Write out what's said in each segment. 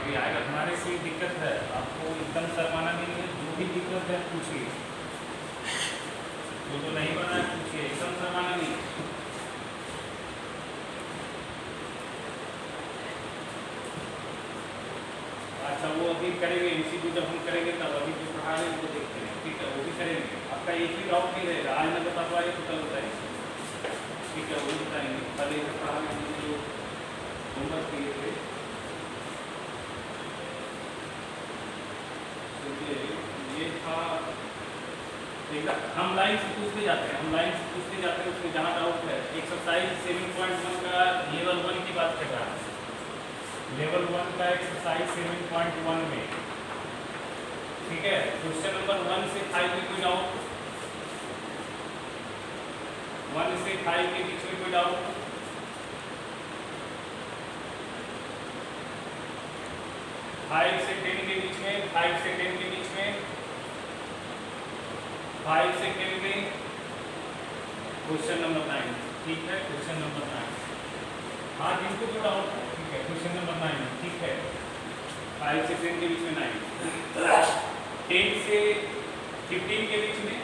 भी आएगा। तुम्हारे कोई दिक्कत है, आपको एकदम शर्माना नहीं है, जो भी दिक्कत है पूछिए, जो तो नहीं बना है पूछिए, एकदम शर्माना नहीं है। अच्छा वो अभी करेंगे MCQ जब हम करेंगे तब, अभी जो पढ़ा रहे हैं वो देखते हैं, ठीक है, वो भी करेंगे। आपका एक भी डाउट नहीं रहेगा, आज मैं बता पाएगा तो कल बताएंगे, ठीक है, वो भी बताएंगे। पहले पढ़ा रहे जो होमवर्क किए थे, ये था हम लाइन से पूछते जाते हैं, उसमें जहाँ डाउट है। एक्सरसाइज 7.1 का लेवल 1 की बात कर रहा है, लेवल 1 का एक्सरसाइज 7.1 में, ठीक है। क्वेश्चन नंबर 1 से 5 में कोई डाउट, 1 से 5 के बीच में कोई डाउट? फाइव से 10 के बीच में, 5 से 10 के बीच में, 5 से 10 में क्वेश्चन नंबर 9, ठीक है, क्वेश्चन नंबर 9। हाँ जिनको जो डाउट है, ठीक है, क्वेश्चन नंबर 9, ठीक है, 5 से 10 के बीच में 9, 10 से 15 के बीच में,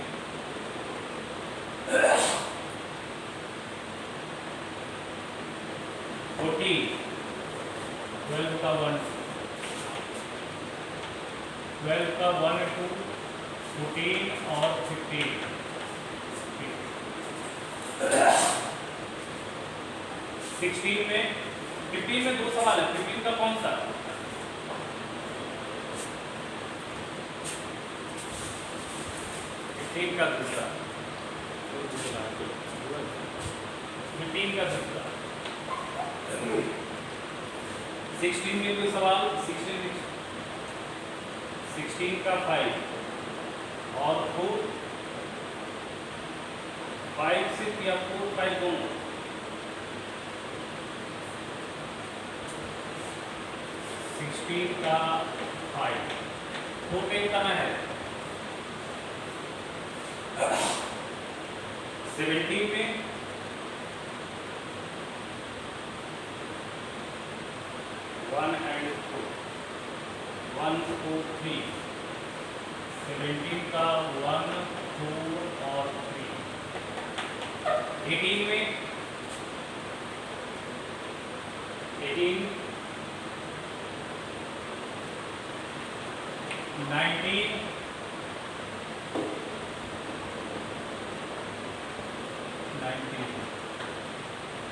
14, 12 का 1, 12 का 1 2, 14 और 15, 16 में, 15 में दो सवाल है, 15 का कौन सा? 15 का दूसरा, 15 का दूसरा, 16 में कोई सवाल? 16 का 5 और 4, 5 से या 4 5 दोनों, 16 का 5, 14 का है 17 में, 1 and 2, 1 2 3, 17 का 1 2 और 3, 18 में, 18, 19,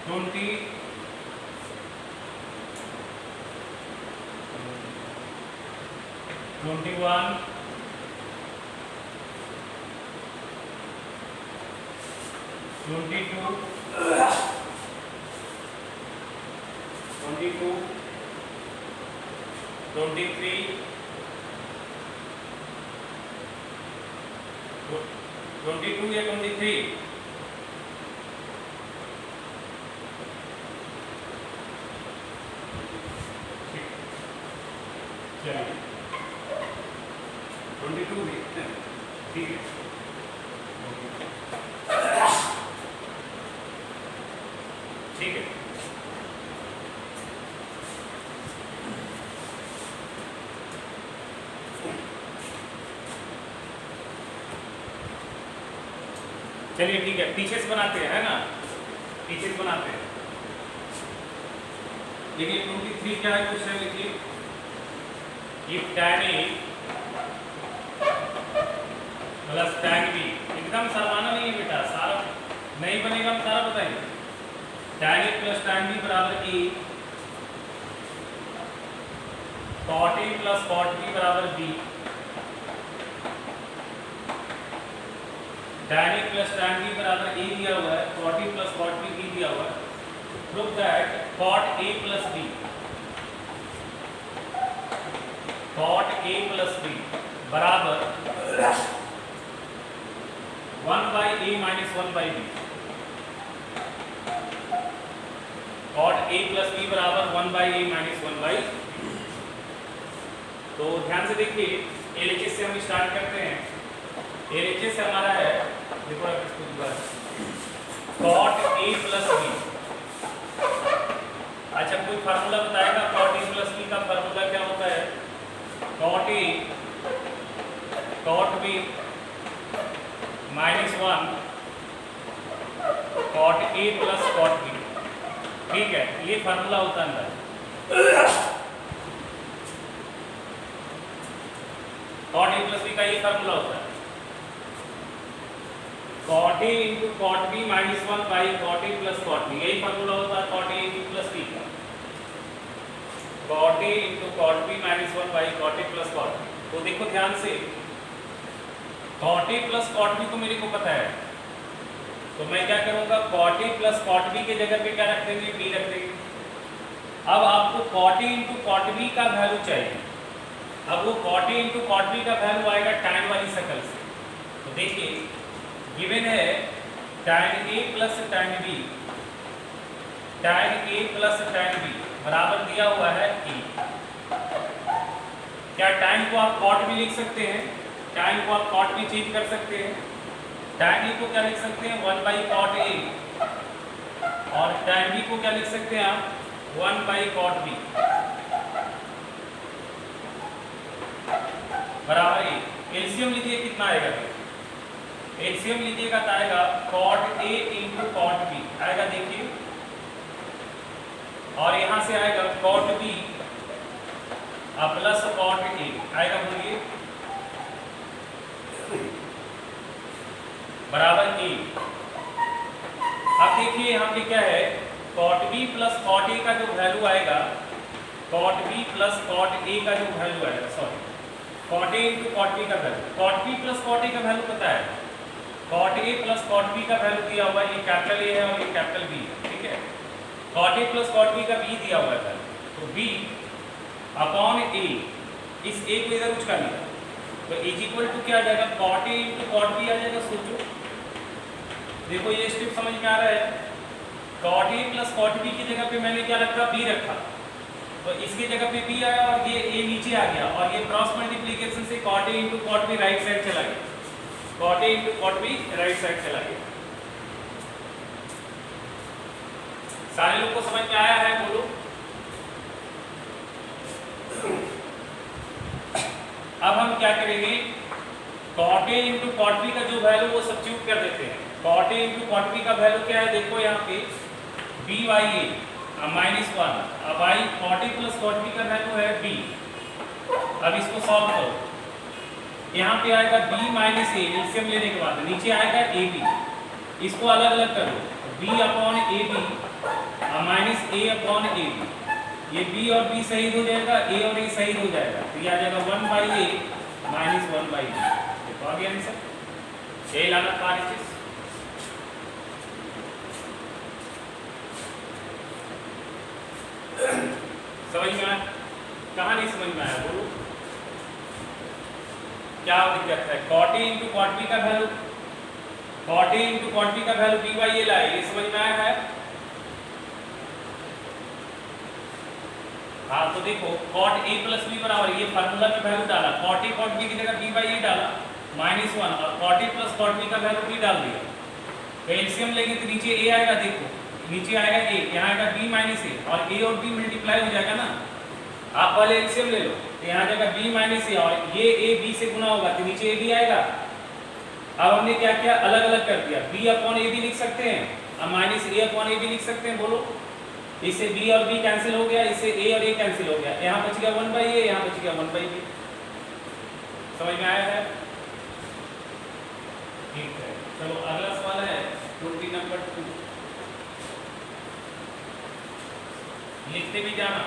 20, 21, 22, 23, 22 या 23, चलिए 22 भी, ठीक है, ठीक है। चलिए ठीक है, पीछे बनाते हैं, है ना, पीछे बनाते हैं। देखिए 23 क्या है क्वेश्चन, लिखिए if tan A plus tan B, एकदम सरवाना नहीं है बेटा, सारा नहीं बनेगा, हम सारा बताएंगे। tan A plus tan B बराबर E, cot A plus cot B बराबर B, tan A plus tan B बराबर A दिया हुआ है, cot A plus cot B दिया हुआ है। Prove that cot A plus B, cot A plus B बराबर 1 by A minus 1 by B, cot A plus B बराबर 1 by A minus 1 by B। तो ध्यान से देखिए, LHS से हम स्टार्ट करते हैं। LHS हमारा है, देखो cot A प्लस B। अच्छा कोई फार्मूला बताएगा cot A प्लस B का फार्मूला क्या होता है? फार्मूला होता है कॉट ए प्लस बी का ये फार्मूला होता है cot A into cot B minus 1 by cot A plus cot B, यही फार्मूला होता है cot A into plus B का, cot A into cot B minus 1 by cot A plus cot B. तो देखो ध्यान से, cot A plus cot B तो मेरे को पता है, तो मैं क्या करूंगा cot A plus cot B के जगह पे क्या रख देंगे, बी रख देंगे। अब आपको cot A into cot B का वैल्यू चाहिए, अब वो cot A into cot B का वैल्यू आएगा tan वाली शक्ल से। तो देखिए गिवन है tan ए प्लस tan बी, tan ए प्लस tan बी बराबर दिया हुआ है e। क्या tan को आप कॉट भी लिख सकते हैं, tan को आप कॉट भी चेंज कर सकते हैं, tan ए को क्या लिख सकते हैं 1 बाई कॉट ए, और tan बी को क्या लिख सकते हैं आप 1 बाई कॉट बी बराबर ए। एलसीएम लीजिए कितना आएगा, एलसीएम लीजिएगा तो आएगा cot A into cot B आएगा, देखिए, और यहां से आएगा cot B plus cot A आएगा, बोलिए बराबर ए। अब देखिए यहाँ पे क्या है, cot B plus cot A का जो वैल्यू आएगा, cot B plus cot A का जो वैल्यू आएगा, sorry cot A into cot B का value, cot B plus cot A का वैल्यू पता है, cot A plus cot B का वैल्यू दिया हुआ है, ये कैपिटल ए है और ये कैपिटल बी है, ठीक है। Cot A plus cot B का बी दिया हुआ है, तो बी अपॉन ए, इस ए को इधर उचका लिया, तो इज इक्वल टू क्या आ जाएगा, cot A into cot B आ जाएगा। सोचो, देखो ये स्टेप समझ में आ रहा है, cot A plus cot B की जगह पे मैंने क्या रखा, बी रखा, तो इसकी जगह पे बी आया और ये ए नीचे आ गया, और ये क्रॉस मल्टीप्लिकेशन से cot A into cot B right side चला गया, cot A into cot B right side चला गया। सारे लोग को समझ में आया है, बोलो। अब हम क्या करेंगे, cot A into cot B का जो वैल्यू वो सब्स्टिट्यूट कर देते हैं। Cot A into cot B का वैल्यू क्या है, देखो यहाँ पे बी वाई ए माइनस 1, अब आई cot A plus cot B का वैल्यू है बी। अब इसको सॉल्व करो, यहाँ पे आएगा बी माइनस ए, एलसीएम लेने के बाद नीचे आएगा ए बी, इसको अलग अलग करो, B upon A B minus A upon A B, ये बी और बी शहीद हो जाएगा, ए और ए शहीद हो जाएगा, तो ये आ जाएगा 1 by A minus 1 by B. देखो आ गया आंसर, ए लाना कार्य समझ में आया, कहाँ नहीं समझ में आया, बोलो क्या दिक्कत है। Cot A into cot B का value, cot A into cot B का वैल्यू बी बाई ए लाए, ये समझ में आया है। हाँ तो देखो कॉट ए प्लस बी बराबर, ये फार्मूला में वैल्यू डाला, कॉट ए कॉट बी की जगह बी बाई ए डाला माइनस 1, और cot A plus cot B का वैल्यू बी डाल दिया, तो एलसीएम लेंगे तो नीचे ए आएगा, देखो नीचे आएगा ए, यहाँ आएगा बी माइनस ए, और ए और बी मल्टीप्लाई हो जाएगा ना, आप पहले एलसीएम ले लो, तो यहाँ जाएगा बी माइनस ए, और ये ए बी से गुना होगा तो नीचे ए बी आएगा। अब हमने क्या किया, अलग अलग कर दिया, बी अपॉन ए बी लिख सकते हैं, अब minus A upon A B लिख सकते हैं, बोलो, इससे बी और बी कैंसिल हो गया, इससे ए और ए कैंसिल हो गया, यहाँ बच गया 1 बाई ए, यहाँ बच गया 1 बाई बी। समझ में आया है, ठीक है। चलो अगला सवाल है 20 नंबर 2, लिखते भी जाना।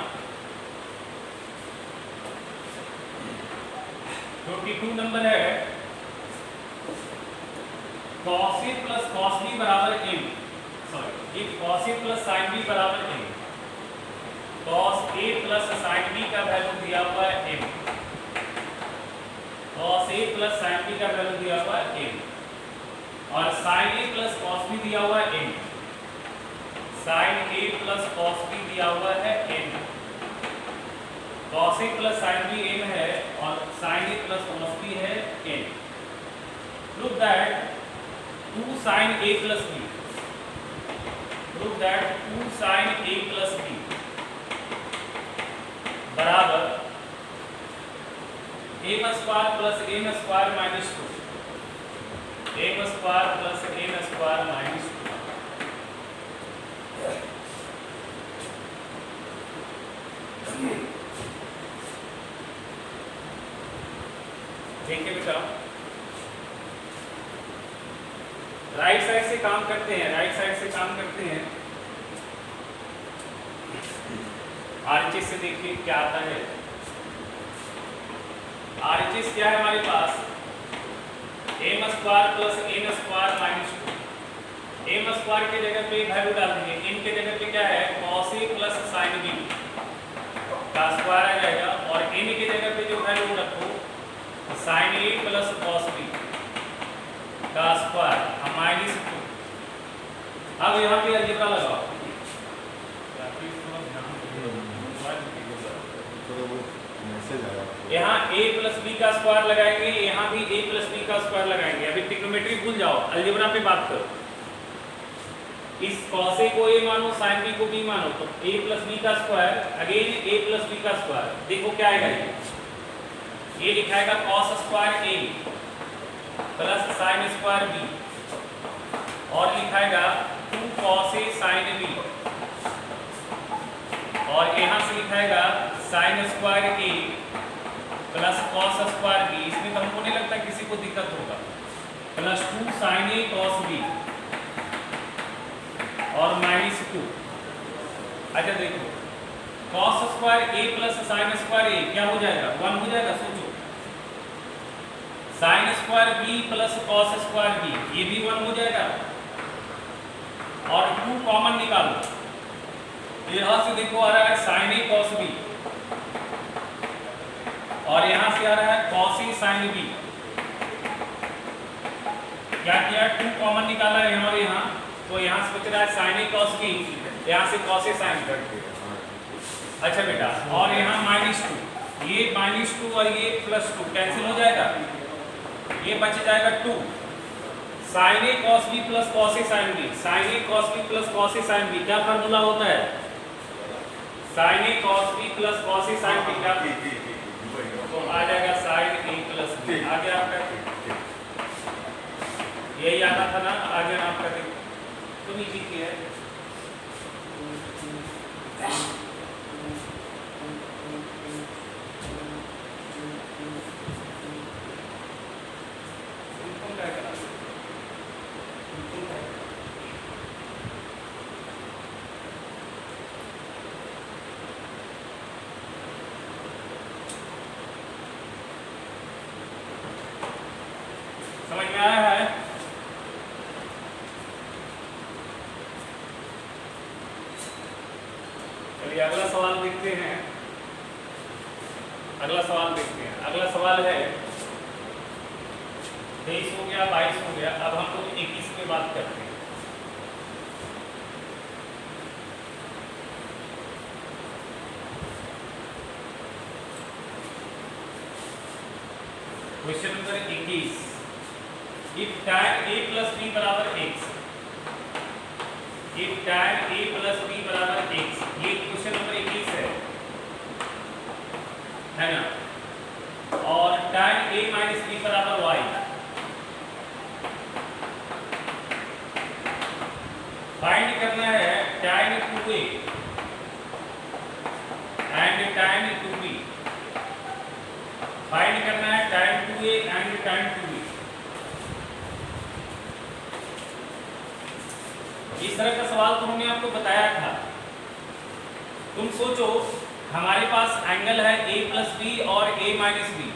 22 नंबर है, cos A plus cos B बराबर m, सॉरी ये cos A plus sin B बराबर m, cos A plus sin B का वैल्यू दिया हुआ है m, cos A plus sin B का वैल्यू दिया हुआ है m, और sin A plus cos B दिया हुआ है m, sin A plus cos B दिया हुआ है m, cos A plus sin B m है और sin A plus cos B है n। Prove that 2 sin A plus B, prove that 2 sin A plus B बराबर m square plus n square minus 2, m square plus n square minus 2। देखिए बेटा, right side से काम करते हैं, right side से काम करते हैं। आरएचएस से देखिए क्या आता है। आरएचएस क्या है हमारे पास, M square plus N square minus 2। M square के जगह पे वैल्यू डाल देंगे, एन के जगह पे क्या है cos ए प्लस sin बी का स्क्वायर आ जाएगा, और एन के जगह पे जो वैल्यू रखो sin ए प्लस cos बी का स्क्वायर माइनस 2। अब यहाँ पे अलजेब्रा लगाओ, यहाँ a प्लस बी का स्क्वायर लगाएंगे, यहाँ भी a प्लस बी का स्क्वायर लगाएंगे। अभी ट्रिग्नोमेट्री भूल जाओ, अलजेब्रा पे बात करो। इस cos a को a मानो, sin b को b मानो, तो a प्लस बी का square again a plus B का स्क्वायर। देखो क्या आएगा, ये लिखाएगा cos square a plus sin square b, और लिखाएगा 2 cos a sin b, और यहाँ से लिखाएगा sin square a plus cos square b। इसमें तो हमको नहीं लगता किसी को दिक्कत होगा, plus 2 sin a cos b और माइनस 2। अच्छा देखो, cos square a plus sin square a क्या हो जाएगा, 1 हो जाएगा। सोचो, sin square b plus cos square b ये भी 1 हो जाएगा, और 2 कॉमन निकालो, यहाँ से देखो आ रहा है sin a cos b, और यहाँ से आ रहा है cos a sin b। क्या किया, 2 कॉमन निकाला है यहाँ और यहाँ, तो यहाँ से बच रहा है sin a cos b, यहाँ से cos a sin b। अच्छा बेटा, और यहाँ माइनस 2, ये माइनस 2 और ये प्लस 2 कैंसिल हो जाएगा, ये बच जाएगा 2 sin a cos b plus cos a sin b। sin a cos b plus cos a sin b क्या फार्मूला होता है, sin a cos b plus cos a sin b का, तो आ जाएगा sin a प्लस b। आ गया आपका, यही आना था ना, आ गया ना आपका। देखो तुम ही जीती है। समझ में आया है? चलिए अगला सवाल देखते हैं। अगला सवाल देखते हैं। अगला सवाल है 23 हो गया, 22 हो गया, अब हम लोग 21 पे बात करते हैं। Question number 21, if tan a plus b बराबर x, if tan a plus b बराबर x, ये क्वेश्चन नंबर 21 है ना, और tan a माइनस b बराबर y, फाइंड करना है tan 2a and tan 2b, find करना है tan 2a and tan 2b। इस तरह का सवाल तो हमने आपको बताया था। तुम सोचो, हमारे पास एंगल है a प्लस बी और a minus B,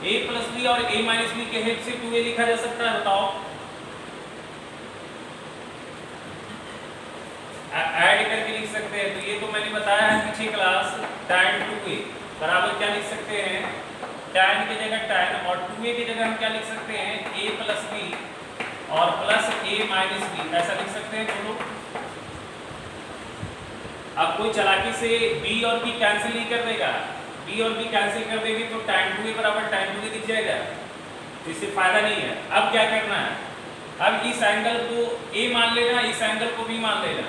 a plus B और a माइनस बी के हेल्प से 2a लिखा जा सकता है, बताओ। ऐड करके लिख सकते हैं, तो ये तो मैंने बताया है पीछे क्लास, tan 2a बराबर क्या लिख सकते हैं, tan की जगह tan, और 2a की जगह हम क्या लिख सकते हैं, a प्लस बी और प्लस a माइनस बी, ऐसा लिख सकते हैं दोनों। अब कोई चालाकी से b और b कैंसिल नहीं कर देगा, b और b कैंसिल कर देंगे तो tan 2a बराबर tan 2a दिख जाएगा, तो इससे फायदा नहीं है। अब क्या करना है, अब इस एंगल को a मान लेना, इस एंगल को b मान लेना,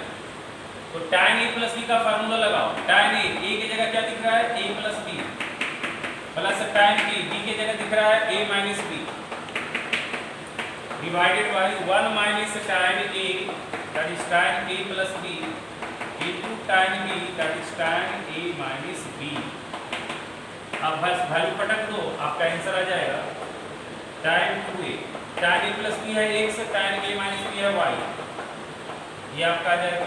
तो tan a प्लस b का फार्मूला लगाओ। tan a की जगह क्या दिख रहा है, a plus b, plus tan b की जगह दिख रहा है a minus b, divided by 1 minus tan a that is tan a plus b into tan b that is tan a minus b। अब बस वैल्यू पटक दो, आपका आंसर आ जाएगा tan 2a, tan a plus B है x, tan a minus B है y, ये आपका आ जाएगा।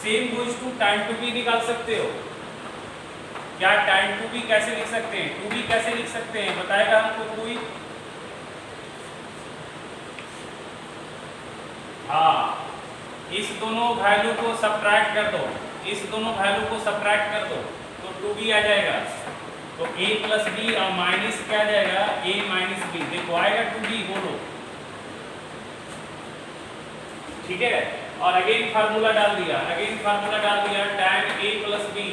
Same goes to tan 2b निकाल सकते हो क्या? tan 2b कैसे लिख सकते हैं? 2b कैसे लिख सकते हैं बताएगा हमको कोई? हाँ, इस दोनों वैल्यू को सब्ट्रैक्ट कर दो, इस दोनों वैल्यू को सब्ट्रैक्ट कर दो तो 2b आ जाएगा। तो a प्लस बी और माइनस क्या आ जाएगा? a minus B. देखो आएगा 2b, बोलो ठीक है। और अगेन फार्मूला डाल दिया, अगेन फार्मूला डाल दिया, tan a plus B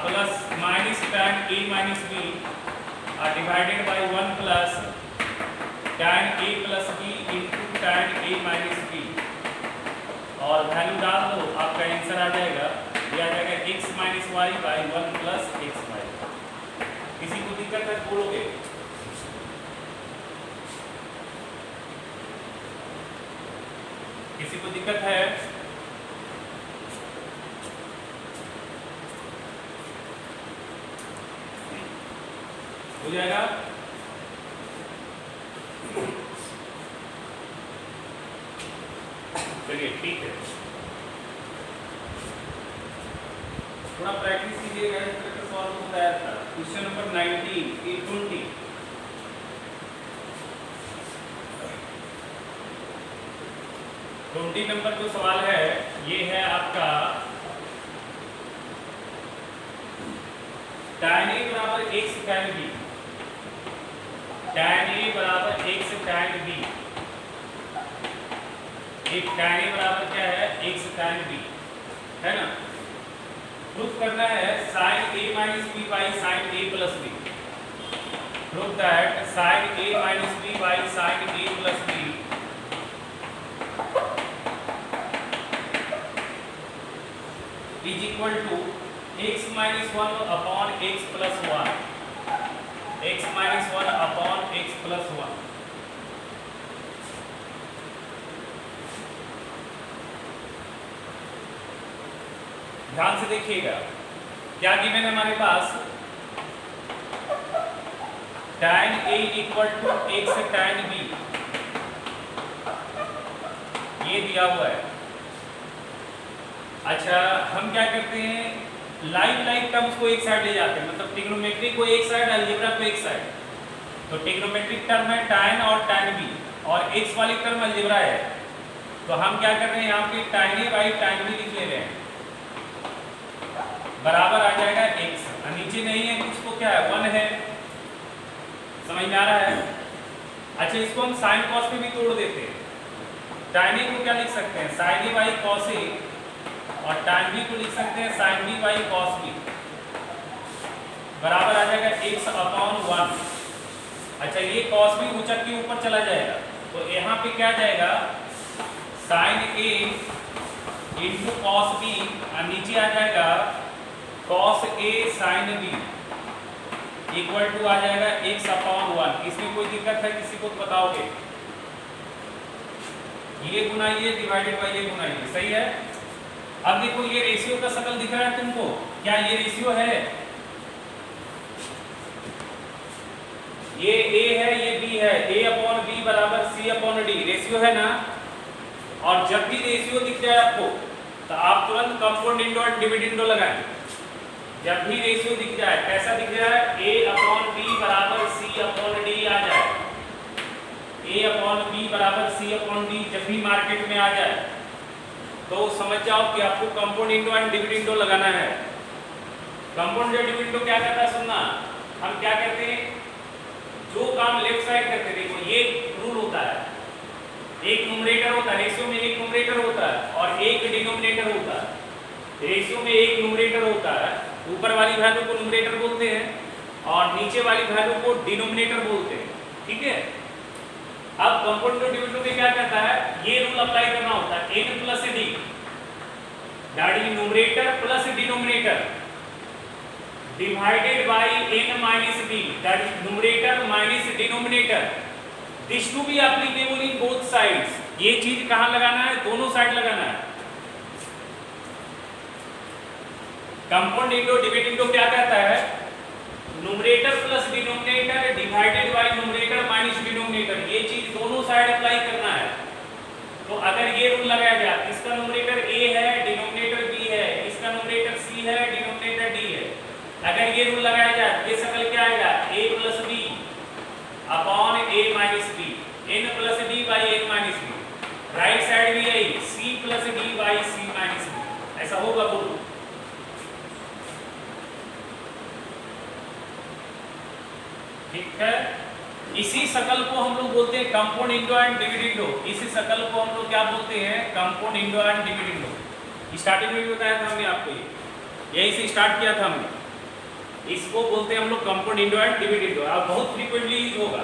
plus minus tan a minus B divided by 1 plus tan a plus B into tan a minus B, और वैल्यू डाल दो, आपका आंसर आ जाएगा, ये आ जाएगा x minus Y by 1 plus X Y. किसी को दिक्कत है बोलोगे? किसी को दिक्कत है? हो जाएगा? चलिए ठीक है, थोड़ा प्रैक्टिस कीजिएगा। इस तरह का सवाल तो बताया था। क्वेश्चन नंबर 19 20 20 नंबर जो सवाल है ये है आपका tan a बराबर x tan b, tan a बराबर x tan b, एक tan a बराबर क्या है? x tan b है ना। प्रूफ करना है sin a minus b by sin a plus b। Proof that sin a minus b by sin a plus b is equal to x minus 1 upon x plus 1, x minus 1 upon x plus 1। ध्यान से देखिएगा क्या given है हमारे पास? tan a equal to x tan b, ये दिया हुआ है। अच्छा, हम क्या करते हैं, लाइव टर्म्स को एक साइड ले जाते हैं, मतलब ट्रिग्नोमेट्री को एक साइड, अलजेब्रा को एक साइड। तो ट्रिग्नोमेट्रिक टर्म है tan और tan b, और x वाली टर्म अलजेब्रा है। तो हम क्या कर रहे हैं, यहाँ पे tan a by tan b लिख ले रहे हैं, बराबर आ जाएगा x, और नीचे नहीं है कुछ तो क्या है, 1 है। समझ में आ रहा है? अच्छा, इसको हम साइन कॉस पे भी तोड़ देते हैं। tan a को क्या लिख सकते हैं? sin a by cos a, और tan b को लिख सकते हैं sin b by cos b, बराबर आ जाएगा x अपॉन 1। अच्छा, ये cos b ऊंचा के ऊपर चला जाएगा, तो यहाँ पे क्या जाएगा, sin a into cos b, और नीचे आ जाएगा cos a sin b equal to आ जाएगा x अपॉन 1। इसमें कोई दिक्कत है किसी को? बताओगे? ये गुना ये डिवाइडेड बाय ये गुना ये, सही है। अब देखो ये रेशियो का शकल दिख रहा है तुमको, क्या ये रेशियो है? ये a है, ये b है, a अपॉन b बराबर c अपॉन d, रेशियो है ना। और जब भी रेशियो दिख जाए आपको तो आप तुरंत कंपाउंड और डिविडेंडो लगाएं। जब भी रेशियो दिख जाए, कैसा दिख जाए, a अपॉन b बराबर c अपॉन d आ जाए, a अपॉन b बराबर c अपॉन d जब भी मार्केट में आ जाए तो समझ जाओ कि आपको कंपाउंड एंड डिविडेंडो लगाना है। कंपाउंड या डिविडेंडो क्या करता है, सुनना, हम क्या करते हैं, जो काम लेफ्ट साइड करते हैं, देखो ये रूल होता है, एक न्यूमरेटर होता है, रेशियो में एक न्यूमरेटर होता है और एक डिनोमिनेटर होता है। रेशियो में एक न्यूमरेटर होता है, ऊपर वाली वैल्यू को न्यूमरेटर बोलते हैं और नीचे वाली वैल्यू को डिनोमिनेटर बोलते हैं, ठीक है। अब कंपाउंड डिविडेंडो में क्या करता है, ये रूल अप्लाई करना होता है, n plus d, that is numerator plus denominator divided by n minus d, that is numerator minus denominator. This to be applicable in both sides. ये चीज कहां लगाना है, दोनों साइड लगाना है। कंपाउंड इंटू डिविडेंडो क्या कहता है, numerator plus denominator divided bye numerator minus denominator, ये चीज दोनों साइड अप्लाई करना है। तो अगर ये रूल लगाया जाए, इसका न्यूमरेटर a है, डिनोमिनेटर b है, इसका न्यूमरेटर c है, डिनोमिनेटर d है, अगर ये रूल लगाया जाए, ये शकल क्या आएगा, a plus b upon a minus b, n plus d by n minus b, right side भी यही c plus d by c minus b, ऐसा होगा बोलो। ठीक है, इसी शकल को हम लोग बोलते हैं कंपाउंड इंडो एंड डिविडेंडो। इसी शकल को हम लोग क्या बोलते हैं, compound Indo and dividendo. Starting में भी बताया था हमने आपको, यही से स्टार्ट किया था हमने। इसको बोलते हैं हम लोग कंपाउंड इंडो एंड डिविडेंडो, अब बहुत फ्रीक्वेंटली यूज होगा।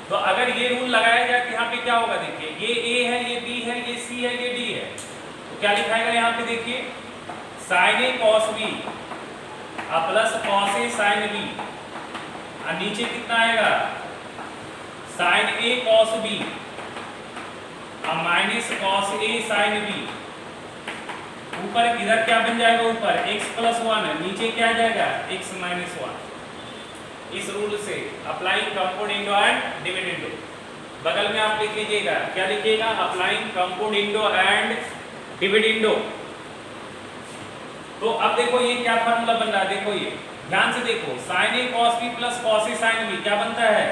तो अगर ये रूल लगाया जाए तो यहाँ पे क्या होगा, देखिए ये a है, ये b है, ये c है, ये d है, तो क्या लिखाएगा यहाँ पे देखिए, sine a cos b plus cos a sin b, और नीचे कितना आएगा, sine a cos b minus cos a sin b, ऊपर इधर क्या बन जाएगा, ऊपर x प्लस 1 है, नीचे क्या आ जाएगा x माइनस 1। इस रूल से applying compound Indo and dividendo, बगल में आप लिख लीजिएगा, क्या लिखिएगा, applying compound Indo and dividendo. तो अब देखो ये क्या फार्मूला बन रहा है, देखो ये ध्यान से देखो, sign A cos B plus cos A sine B क्या बनता है,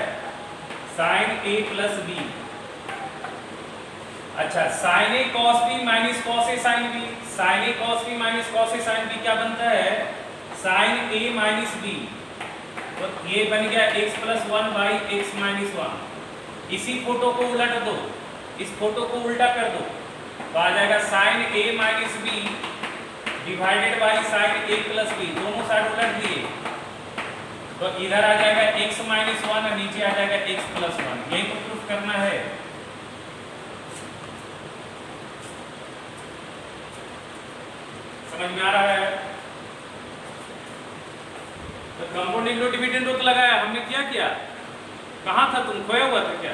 साइन ए प्लस बी। अच्छा, साइन ए कॉस बी माइनस कॉस ए साइन बी, साइन ए कॉस बी माइनस कॉस ए साइन बी क्या बनता है, साइन ए माइनस बी। तो ये बन गया x plus 1 by x minus 1। इसी फोटो को उलट दो, इस फोटो को उल्टा कर दो, तो आ जाएगा sine A minus B divided by sine A plus B, दोनों साइड उलट दिए, तो इधर आ जाएगा x माइनस 1 और नीचे आ जाएगा x प्लस 1। यही तो प्रूफ करना है। समझ में आ रहा है? तो कंपाउंड इंडो डिविडेंडो को लगाया हमने, क्या किया, कहाँ था तुम, खोया हुआ था क्या?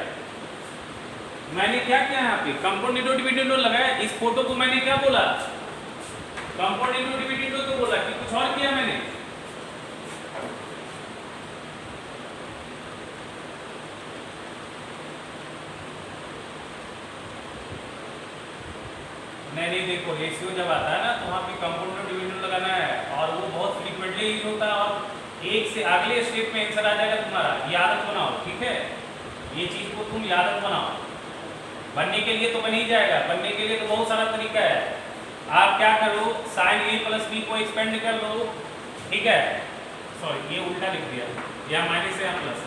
मैंने क्या किया यहाँ पे, कंपाउंड इंडो डिविडेंडो लगाया। इस फोटो को मैंने क्या बोला, कंपाउंड इंडो डिविडेंडो तो बोला कि कुछ और किया मैंने? नहीं, देखो रेशियो जब आता है ना, तो वहाँ पे कंपाउंड इंडो डिविडेंडो लगाना है, और वो बहुत फ्रीक्वेंटली यूज होता है, और एक से अगले स्टेप में आंसर आ जाएगा तुम्हारा। ये आदत बनाओ, ठीक है, ये चीज को तुम आदत बनाओ। बनने के लिए तो बन ही जाएगा, बनने के लिए तो बहुत सारा तरीका है। आप क्या करो, साइन ए प्लस बी को एक्सपेंड कर लो, ठीक है, सॉरी ये उल्टा लिख दिया, यहाँ माइनस या प्लस,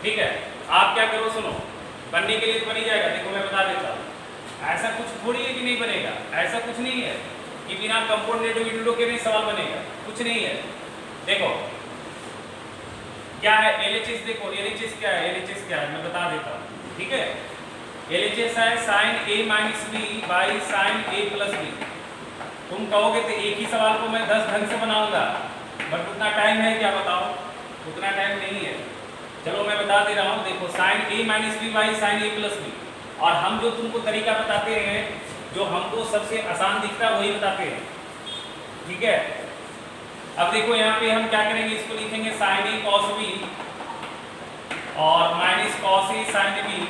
ठीक है। आप क्या करो, सुनो, बनने के लिए तो बन ही जाएगा। देखो मैं बता देता हूँ, ऐसा कुछ थोड़ी है कि नहीं बनेगा, ऐसा कुछ नहीं है कि बिना कंपाउंड इंडो डिविडेंडो के भी सवाल बनेगा, कुछ नहीं है। देखो क्या है LHS, देखो LHS क्या है, LHS क्या है मैं बता देता हूँ, ठीक है। LHS है sine a minus B by sine a plus B. तुम कहोगे तो एक ही सवाल को मैं 10 ढंग से बनाऊंगा, बट उतना टाइम है क्या, बताओ, उतना टाइम नहीं है। चलो मैं बता दे रहा हूँ, देखो sine a minus B by sine a plus B, और हम जो तुमको तरीका बताते हैं, जो हमको सबसे आसान दिखता है वही बताते हैं, ठीक है। अब देखो यहाँ पे हम क्या करेंगे, इसको लिखेंगे साइन ए कॉस बी और माइनस कॉस ए साइन बी,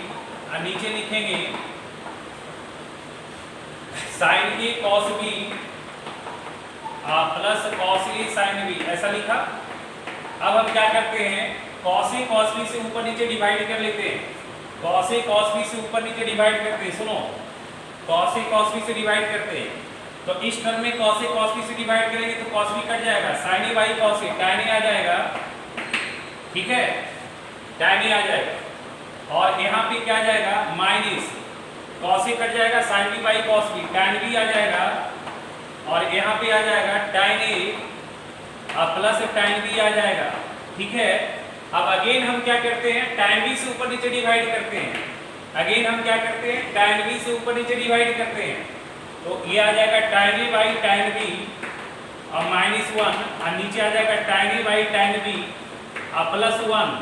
और नीचे लिखेंगे sign A cos B plus cos A sine B, ऐसा लिखा। अब हम क्या करते हैं, कॉस ए कॉस बी से ऊपर नीचे डिवाइड कर लेते हैं, कॉस ए कॉस बी से ऊपर नीचे डिवाइड करते हैं। सुनो, कॉस ए कॉस बी से डिवाइड करते हैं, तो इस टर्म में कॉस ए कॉस बी से डिवाइड करेंगे तो कॉस बी कट जाएगा, sine A by cos A, tan A आ जाएगा, ठीक है, टैन ए आ जाएगा। और यहाँ पे क्या आ जाएगा, माइनस कॉस ए कट जाएगा, sine B by cos B, tan B आ जाएगा, और यहाँ पे आ जाएगा tan A plus tan B आ जाएगा, ठीक है। अब अगेन हम क्या करते हैं, टैन बी से ऊपर नीचे डिवाइड करते हैं, अगेन हम क्या करते हैं, टैन बी से ऊपर नीचे डिवाइड करते हैं, तो ये आ जाएगा tan A by tan B और माइनस 1, और नीचे आ जाएगा tan A by tan B और प्लस 1।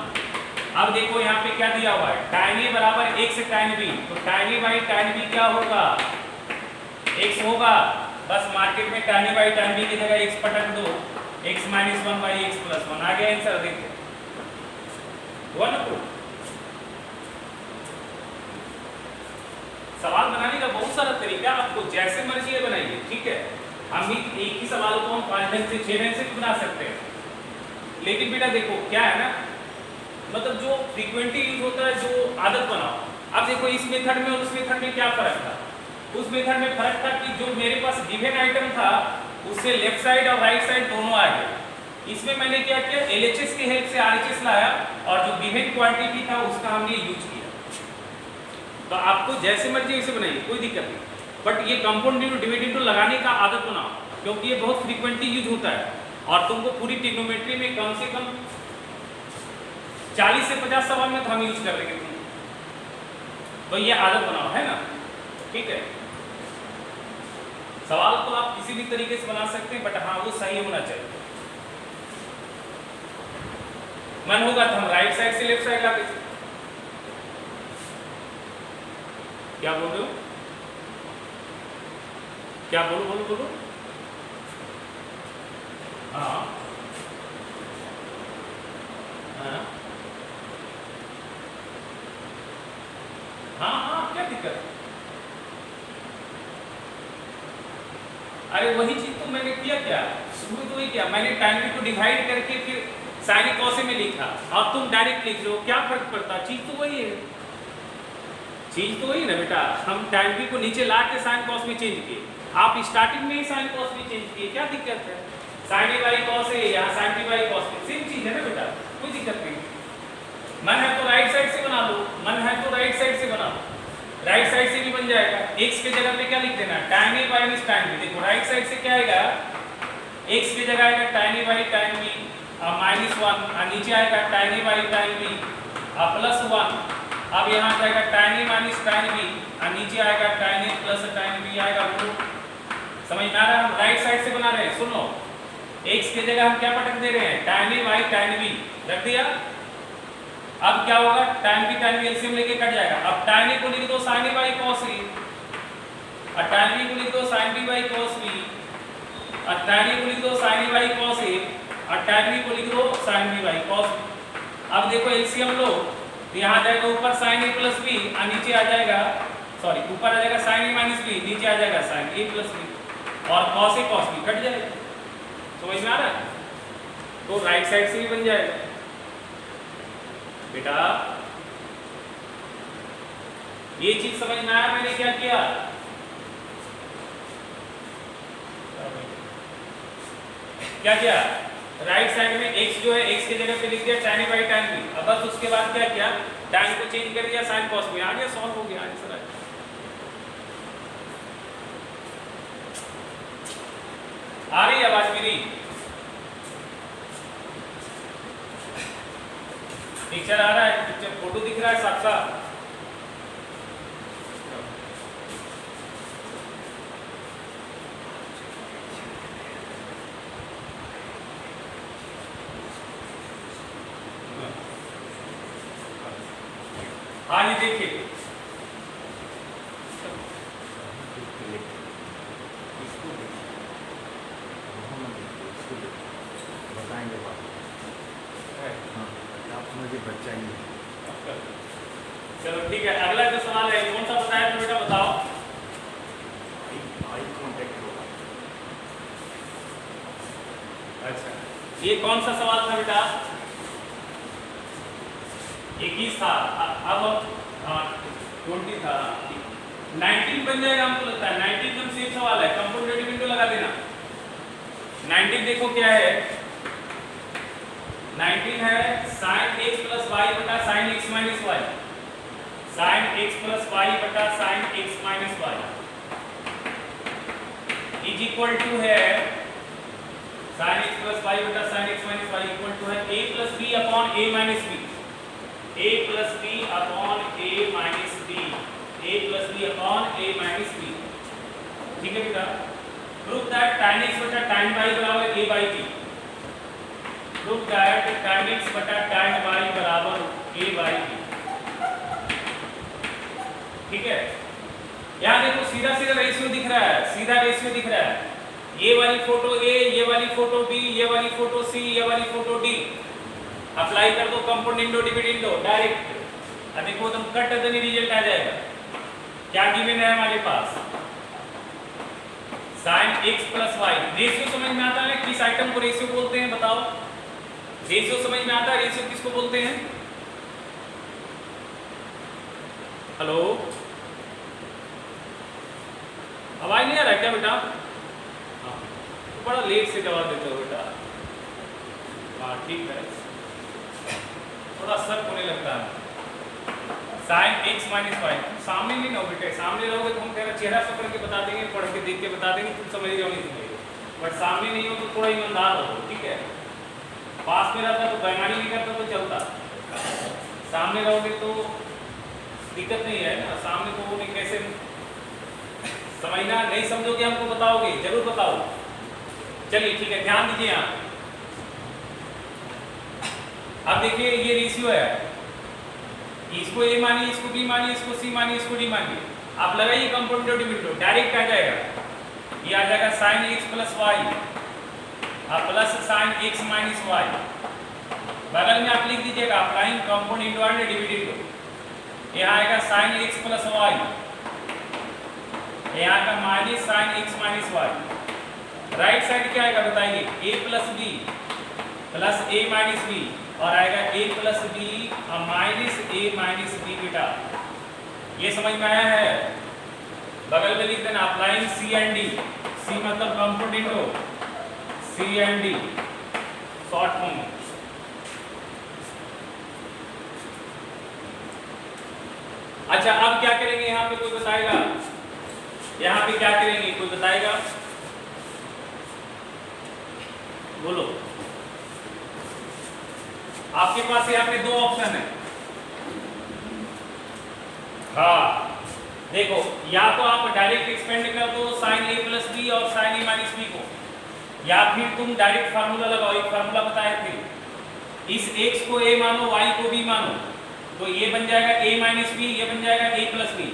अब देखो यहाँ पे क्या दिया हुआ है, टैन ए बराबर x टैन बी, तो tan A by tan B क्या होगा, x होगा। बस मार्केट में tan A by tan B की जगह x पटक दो, x minus 1 by X plus 1 आ गया आंसर। देखो हुआ ना प्रूफ। सवाल बनाने का बहुत सारा तरीका, आपको जैसे मर्जी है बनाइए, ठीक है। हम एक ही सवाल को हम 5 ढंग से 6 ढंग से भी बना सकते हैं, लेकिन बेटा देखो क्या है ना, मतलब जो फ्रीक्वेंटली यूज होता है, जो आदत बनाओ। अब देखो इस मेथड में और उस मेथड में क्या फर्क था। उस मेथड में फर्क था कि जो मेरे पास गिवन आइटम था उससे लेफ्ट साइड और राइट साइड दोनों आ गए। इसमें मैंने क्या किया, LHS की हेल्प से RHS लाया और जो गिवन क्वांटिटी था उसका हमने यूज किया। तो आपको जैसे मर्जी वैसे बनाइए, कोई दिक्कत नहीं, बट ये कंपाउंड इंटू डिवाइड इंटू लगाने का आदत बनाओ, क्योंकि ये बहुत फ्रीक्वेंटली यूज होता है और तुमको पूरी ट्रिग्नोमेट्री में कम से कम 40 से 50 सवाल में तो हम यूज कर लेंगे। तो ये आदत बनाओ, है ना, ठीक है। सवाल को आप किसी भी तरीके से बना सकते हैं, बट हाँ वो सही होना चाहिए। मन होगा तो हम राइट साइड से लेफ्ट साइड ला देते। क्या बोल रहे हो, क्या बोलो बोलो बोलो। हाँ हाँ हाँ हाँ, क्या दिक्कत है। अरे वही चीज तो मैंने किया, क्या शुरू तो वही किया मैंने, टाइम को डिवाइड करके फिर साइन कॉस में लिखा और तुम डायरेक्ट लिख रहे हो, क्या फर्क पड़ता, चीज तो वही है, चीज तो वही ना बेटा। हम टाइम को नीचे ला के साइन कॉस में चेंज किए, आप स्टार्टिंग में ही साइन कॉस में चेंज किए, क्या दिक्कत है। साइन ए बाई कॉस है, यहाँ साइन बी बाई कॉस है, सेम चीज है ना बेटा, कोई दिक्कत नहीं। मन है तो राइट साइड से बना लो, मन है तो राइट साइड से बना लो, राइट साइड से भी बन जाएगा। x के जगह पे क्या लिख देना, tan a minus tan b। देखो राइट साइड से क्या आएगा, x की जगह आएगा tan a by tan b -1 और नीचे आएगा tan a by tan b +1। अब यहाँ आ जाएगा tan a minus tan b और नीचे आएगा tan a plus tan b आएगा। समझ में आ रहा है, हम राइट साइड से बना रहे हैं। सुनो, x के जगह हम क्या पटक दे रहे हैं, tan a by tan b रख दिया। अब क्या होगा, tan b tan b LCM लेके कट जाएगा। अब tan a को लिख दो sin a by cos a और tan b को लिख दो sin b by cos b और tan a को लिख दो sin a by cos a और tan b को लिख दो sin b by cos b। अब देखो एलसीएम लो तो यहाँ आ जाएगा ऊपर sin a प्लस b और नीचे आ जाएगा, सॉरी ऊपर आ जाएगा sin a माइनस b, नीचे आ जाएगा sin a प्लस b और cos a cos b cut जाएगा। समझ में आ रहा है, तो राइट साइड से भी बन जाएगा बेटा। ये चीज समझ में आया मैंने क्या किया, क्या किया, राइट साइड में x जो है x की जगह पे लिख दिया tan a by tan b। अब बस उसके बाद क्या किया, tan को चेंज कर दिया sin cos b, आ गया, सॉल्व हो गया आंसर। आ रही आवाज मेरी, पिक्चर आ रहा है, पिक्चर फोटो दिख रहा है साथ साथ। हाँ ये देखिए, बताएंगे बात, मुझे बच्चा ही है। चलो ठीक है, अगला जो सवाल है कौन सा बताया तो बेटा बताओ। आई कांटेक्ट होगा। अच्छा ये कौन सा सवाल था बेटा, 21 था, अब 20 था, 19 बन जाएगा हमको लगता है। 19 एकदम सेम सवाल है, कंपाउंड डेरिवेटिव लगा देना। 19 देखो क्या है, 19 है sin x प्लस y बटा sin x minus y, sin x plus y बटा sin x minus y is equal to है sin x प्लस y बटा sin x minus y equal to है a plus b upon a minus b, a plus b upon a minus b, a plus b upon a minus b। ठीक है बेटा, prove that tan x बटा tan y बराबर a by b। Prove that tan x बटा tan y बराबर a by b। ठीक है, यहाँ देखो सीधा सीधा रेशियो दिख रहा है, सीधा रेशियो दिख रहा है, ये वाली फोटो ए, ये वाली फोटो बी, ये वाली फोटो सी, ये वाली फोटो डी। अप्लाई कर दो कंपाउंड डिविडेंड डायरेक्ट। अब देखो तुम कट नहीं रिजल्ट आ जाएगा। क्या गिवन है हमारे पास? sin x plus Y. Ratio समझ में आता है? किस आइटम को रेशियो बोलते हैं बताओ? रेशियो समझ में आता है? रेशियो किसको बोलते हैं? हेलो, आवाज नहीं आ रहा है क्या बेटा? हाँ, बड़ा लेट से जवाब देते हो बेटा। हाँ ठीक है, थोड़ा शक होने लगता है। sin x माइनस वाई, सामने नहीं ना हो बेटे। सामने रहोगे तो हम तेरा चेहरा पकड़ के बता देंगे, पढ़ के देख के बता देंगे, तुम समझ रहे हो नहीं समझ। बट सामने नहीं हो तो थोड़ा ईमानदार हो, ठीक है? पास में रहता तो बेईमानी नहीं करता तो चलता। सामने रहोगे तो दिक्कत नहीं है ना। सामने तो वो नहीं, कैसे समझना? नहीं समझोगे हमको बताओगे, जरूर बताओ। चलिए ठीक है, ध्यान दीजिए यहाँ। अब देखिए ये रेशियो है, इसको ए मानिए, इसको बी मानिए, इसको सी मानिए, इसको डी मानिए। आप लगाइए कंपाउंड डिविडेंड, डायरेक्ट आ जाएगा। ये आ जाएगा sin x plus Y plus sin x minus Y. बगल में आप लिख दीजिएगा अप्लाइंग कंपाउंड डिविडेंड। यहाँ आएगा sin x प्लस वाई, यहाँ का minus sin x minus Y. Right side क्या आएगा बताइए? a plus B plus A minus B, और आएगा a plus B minus A minus B. बेटा ये समझ में आया है? बगल में लिख देना applying C and D. C मतलब compound into C and D, short form में। अच्छा अब क्या करेंगे यहाँ पे, कोई बताएगा? यहाँ पे क्या करेंगे, कोई बताएगा? बोलो। आपके पास यहाँ पे दो ऑप्शन है। हाँ देखो, या तो आप डायरेक्ट एक्सपेंड कर दो sin a प्लस बी और sin a माइनस बी को, या फिर तुम डायरेक्ट फार्मूला लगाओ। एक फार्मूला बताए थे, इस x को a मानो, y को b मानो, तो ये बन जाएगा a माइनस बी, ये बन जाएगा a प्लस बी।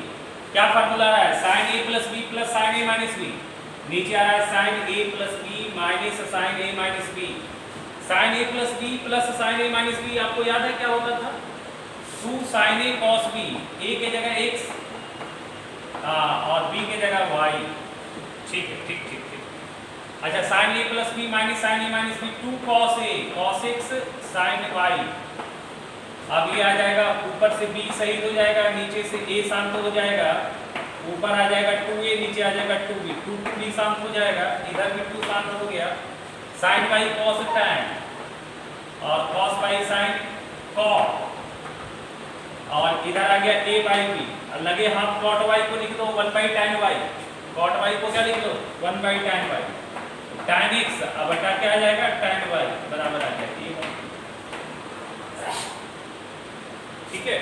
क्या फार्मूला आ रहा है? sin a plus B plus sin a minus B. नीचे आ रहा है sin a plus B minus sin a minus B. sin a plus B plus sin a minus B, आपको याद है क्या होता था? 2 sin a cos b, a के जगह x और b के जगह y। ठीक है, ठीक ठीक ठीक। अच्छा sin a plus B minus sin a minus B, 2 cos a cos x sin y। अब ये आ जाएगा, ऊपर से b शहीद हो जाएगा, नीचे से a शांत हो जाएगा, ऊपर आ जाएगा 2a, नीचे आ जाएगा 2b, 2b शांत हो जाएगा, इधर भी 2 शांत हो गया। sin y cos tan और cos y sin cot, और इधर आ गया a बाई बी। लगे हाथ cot y को लिख दो 1 by tan y। cot y को क्या लिख लो? 1 by tan y। tan x अब बटा क्या आ जाएगा? tan y बराबर आ जाएगा। ठीक है,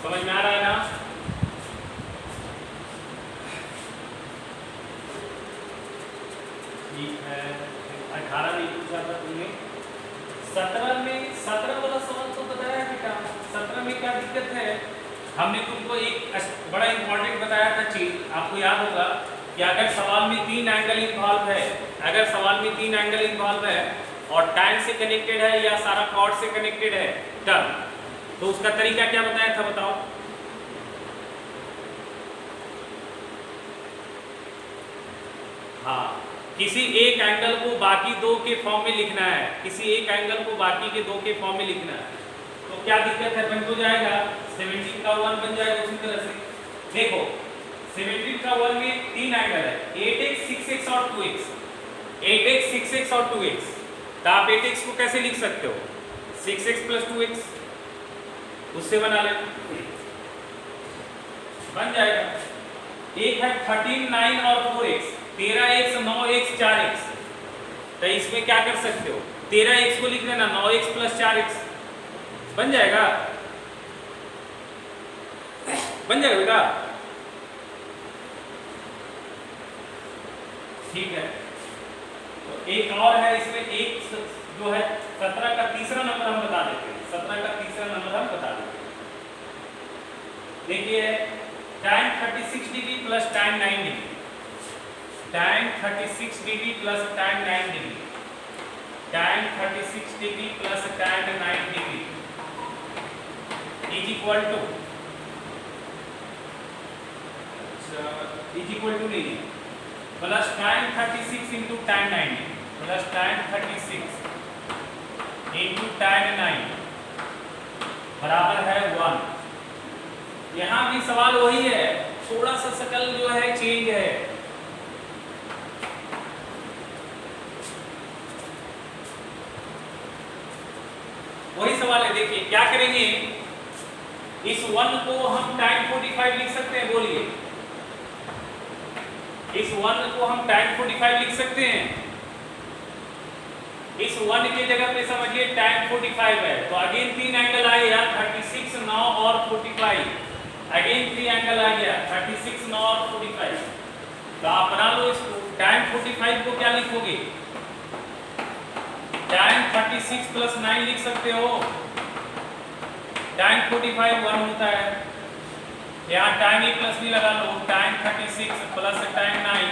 समझ में आ रहा है ना? ठीक है, 18 नहीं पूछा था तुमने, 17 वाला सवाल तो बताया बेटा। 17 में क्या दिक्कत है? हमने तुमको एक बड़ा इंपॉर्टेंट बताया था चीज, आपको याद होगा कि अगर सवाल में 3 एंगल इन्वॉल्व है, अगर सवाल में 3 एंगल इन्वॉल्व है और tan से कनेक्टेड है या सारा cot से कनेक्टेड है टर्म, तो उसका तरीका क्या बताया था बताओ? हाँ, किसी एक एंगल को बाकी दो के फॉर्म में लिखना है, किसी एक एंगल को बाकी के दो के फॉर्म में लिखना है। तो क्या दिक्कत है? बन तो जाएगा, 17 का 1 बन जाएगा उसी तरह से। देखो 17 का 1 में 3 एंगल है, 8x 6x और 2x। 8x 6x और 2x, तो आप 8x को कैसे लिख सकते हो? 6x प्लस 2x, उससे बना ले, बन जाएगा। एक है 13 9 और 4x, 13x 9x 4x। तो इसमें क्या कर सकते हो? 13x को लिख देना 9x प्लस 4x, बन जाएगा, बन जाएगा बेटा। ठीक है, तो एक और है इसमें, एक जो है 17 का तीसरा नंबर हम बता देते हैं, 17 का तीसरा नंबर हम बता देते हैं। देखिए tan 36 degree plus tan 9 degree, tan 36 degree plus tan 9 degree, tan 36 degree plus tan 9 degree is equal to नहीं है plus tan 36 into tan 9 plus tan 36 into tan 9 बराबर है 1। यहाँ भी सवाल वही है, थोड़ा सा शकल जो है चेंज है। वही सवाल है, देखिए क्या करेंगे, इस 1 को हम tan 45 लिख सकते हैं, बोलिए इस 1 को हम tan 45 लिख सकते हैं। इस 1 के जगह पे समझिए tan 45 है, तो अगेन 3 एंगल आ गया 36, 9 और 45, अगेन 3 एंगल आ गया 36, 9 और 45। तो आप बना लो इसको, tan 45 को क्या लिखोगे, tan 36 प्लस 9 लिख सकते हो, tan 45 1 होता है, यहाँ tan ए प्लस भी लगा लो, tan 36 प्लस tan 9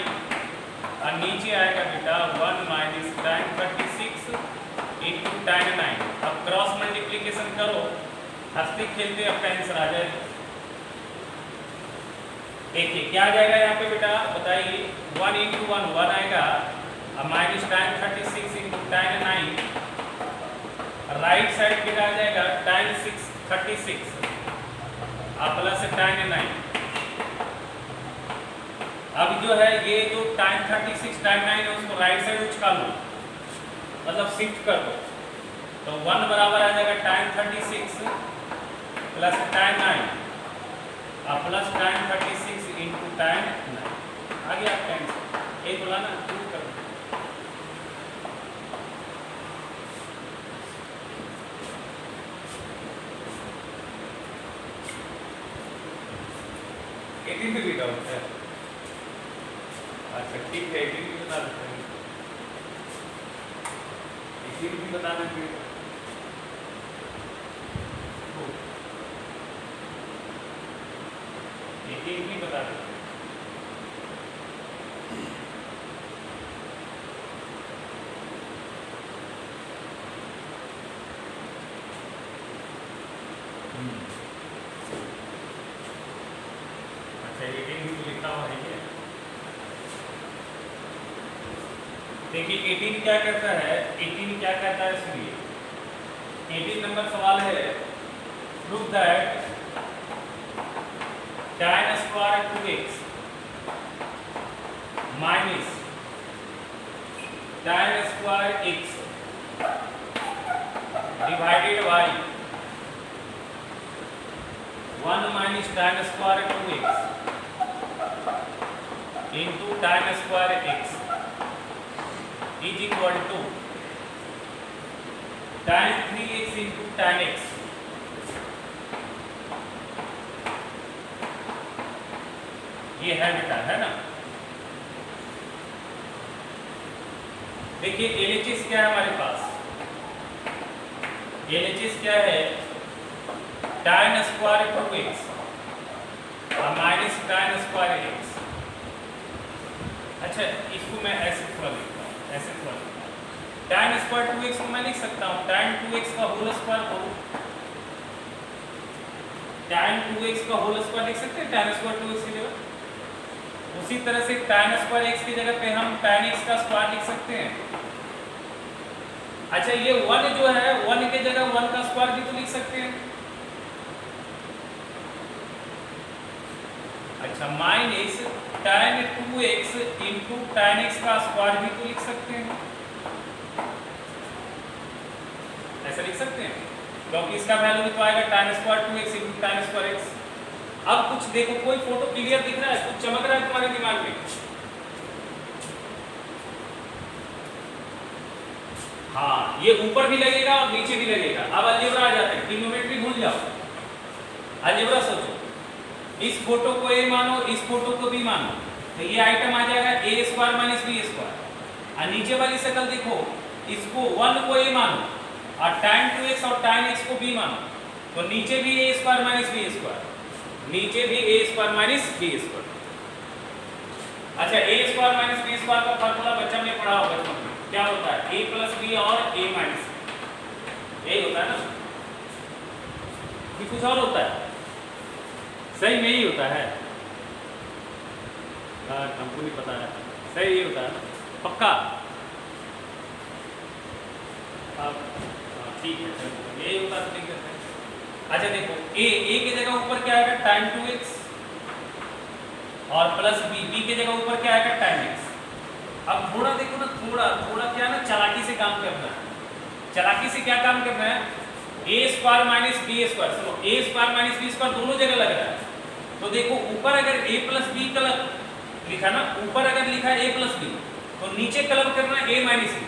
और नीचे आएगा बेटा 1 माइनस tan 36 इंटू tan 9। अब क्रॉस मल्टीप्लीकेशन करो, हंसते खेलते आपका आंसर आ जाएगा। देखिए क्या आ जाएगा यहाँ पे बेटा, बताइए 1 इंटू 1 1 आएगा, अब minus tan 36 into tan 9, right side पे आ जाएगा tan 36 अब प्लस tan 9। अब जो है ये जो tan 36 tan 9 है उसको राइट साइड उचका लो, मतलब शिफ्ट कर दो, तो 1 बराबर आ जाएगा tan 36 प्लस tan 9 अब प्लस tan 36 इंटू tan 9 आ गया आपका आंसर। ये बोला ना, प्रूव कर दो। एटीन भी डाउट है, अच्छा ठीक है, 18 भी बता देते हैं, 18 भी बता देते हैं। भी बता देते हैं। अच्छा 18 भी तो लिखा हुआ है क्या? देखिए 18 क्या कहता है, 18 क्या कहता है सुनिए, 18 नंबर सवाल है, prove that tan square 2x minus tan square x divided by 1 minus tan square 2x into tan square x is equal to tan 3x into tan x। ये है बेटा, है ना। देखिए LHS क्या है हमारे पास, LHS क्या है, tan स्क्वायर 2x और माइनस tan स्क्वायर x। अच्छा इसको मैं ऐसे थोड़ा लिखता हूँ, ऐसे थोड़ा लिखता हूँ, tan स्क्वायर 2x को मैं लिख सकता हूँ tan 2x का होल स्क्वायर को, tan 2x का होल स्क्वायर लिख सकते हैं tan स्क्वायर 2x की जगह। उसी तरह से tan स्क्वायर x की जगह पे हम tan x का स्क्वायर लिख सकते हैं। अच्छा ये 1 जो है 1 की जगह 1 का स्क्वायर भी तो लिख सकते हैं। अच्छा minus tan 2x into tan x का स्क्वायर भी तो लिख सकते हैं, ऐसा लिख सकते हैं, क्योंकि इसका वैल्यू भी तो आएगा tan square 2x into tan square x। अब कुछ देखो, कोई फोटो क्लियर दिख रहा है, कुछ चमक रहा है तुम्हारे दिमाग में? हाँ ये ऊपर भी लगेगा और नीचे भी लगेगा। अब अलजेब्रा आ जाता है, ट्रिग्नोमेट्री भूल जाओ, अलजेब्रा सोचो, इस फोटो को ए मानो, इस फोटो को बी मानो, तो ये आइटम आ जाएगा ए स्क्वायर माइनस बी स्क्वायर। और नीचे वाली शक्ल देखो, इसको 1 को ए मानो और tan 2x और tan x को बी मानो, तो नीचे भी ए स्क्वायर माइनस बी स्क्वायर। नीचे भी ए स्क्वायर माइनस बी स्क्वायर। अच्छा, ए स्क्वायर माइनस बी स्क्वायर का फॉर्मूला बच्चा ने पढ़ा होगा बचपन में, क्या होता है? ए प्लस बी और ए माइनस बी, यही होता है ना? कि कुछ और होता है? सही में यही होता है? हमको नहीं पता है, सही यही होता है पक्का? ठीक है, यही होता है तो ठीक है। अच्छा देखो, ए की जगह ऊपर क्या आएगा? टाइम 2x, और प्लस बी की जगह ऊपर क्या आएगा? Time x। अब थोड़ा देखो ना, थोड़ा क्या है ना, चालाकी से काम करना है। चालाकी से क्या काम करना है? ए स्क्वायर माइनस बी स्क्वायर, सुनो, ए स्क्वायर माइनस बी स्क्वायर दोनों जगह लग रहा है। तो देखो ऊपर अगर ए प्लस बी कलर लिखा ना, ऊपर अगर लिखा है ए प्लस बी, तो नीचे कलर करना है ए माइनस बी।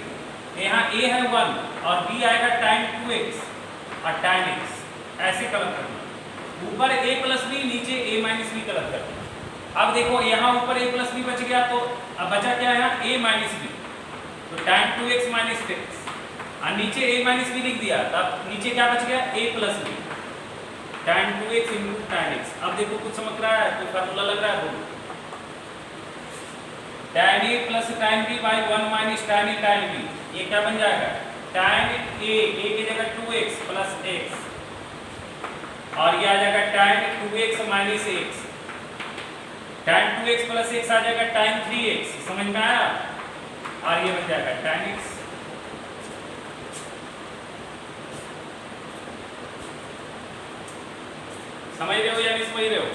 यहाँ ए है 1 और बी आएगा टाइम 2x और टाइम x, ऐसे कलर करना। ऊपर ए प्लस बी, नीचे ए माइनस बी कलर करना। अब देखो यहाँ ऊपर ए प्लस बी बच गया, तो अब बचा क्या है? ए माइनस बी, तो टाइम 2x माइनस x, और नीचे ए माइनस बी लिख दिया, तब नीचे क्या बच गया? A plus B, time 2x into time x। अब देखो कुछ समझ रहा है? कोई फार्मूला लग रहा है? बोलो। tan a plus tan b by 1 minus tan a tan b, ये क्या बन जाएगा? tan a की जगह 2x प्लस x, और ये आ जाएगा tan 2x minus x। tan 2x plus x आ जाएगा tan 3x, समझ में आया? और ये बन जाएगा tan x। समझ रहे हो या नहीं समझ रहे हो?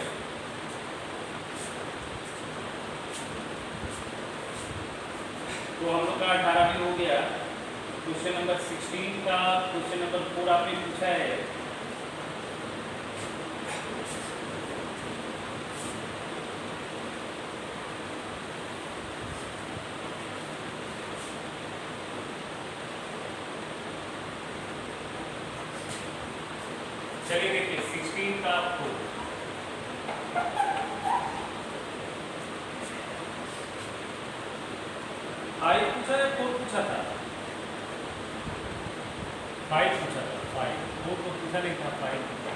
तो हम लोग का 18 भी हो गया। क्वेश्चन नंबर 16 का क्वेश्चन नंबर 4 आपने पूछा है। चलिए देखिए 16 का 4 आई पूछा है, 4 पूछा था, 5 पूछा था, 5 4 को पूछा नहीं था, 5 पूछा।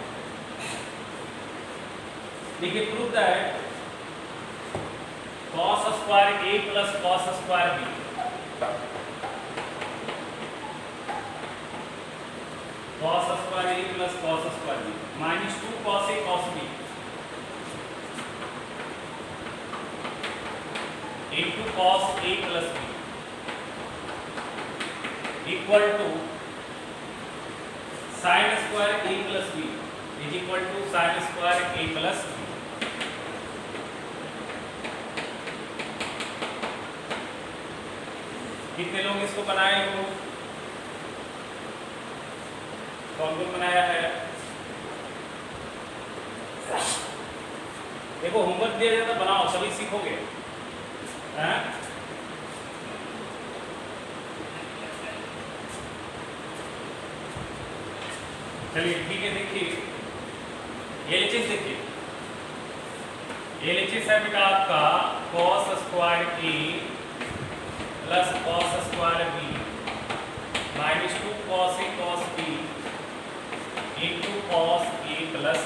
देखिए proof that cos square a plus cos square b, cos square a plus cos square b minus 2 cos a cos b into cos a plus b equal to sine square a plus b is equal to sine square a plus b। कितने लोग इसको बनाए हो? कौन कौन बनाया है? देखो होमवर्क दिया जाता, बनाओ, सभी सीखोगे। चलिए ठीक है, देखिए LHS देखिए, LHS है बेटा आपका cos square a plus cos square b minus 2 cos a cos b into cos a plus,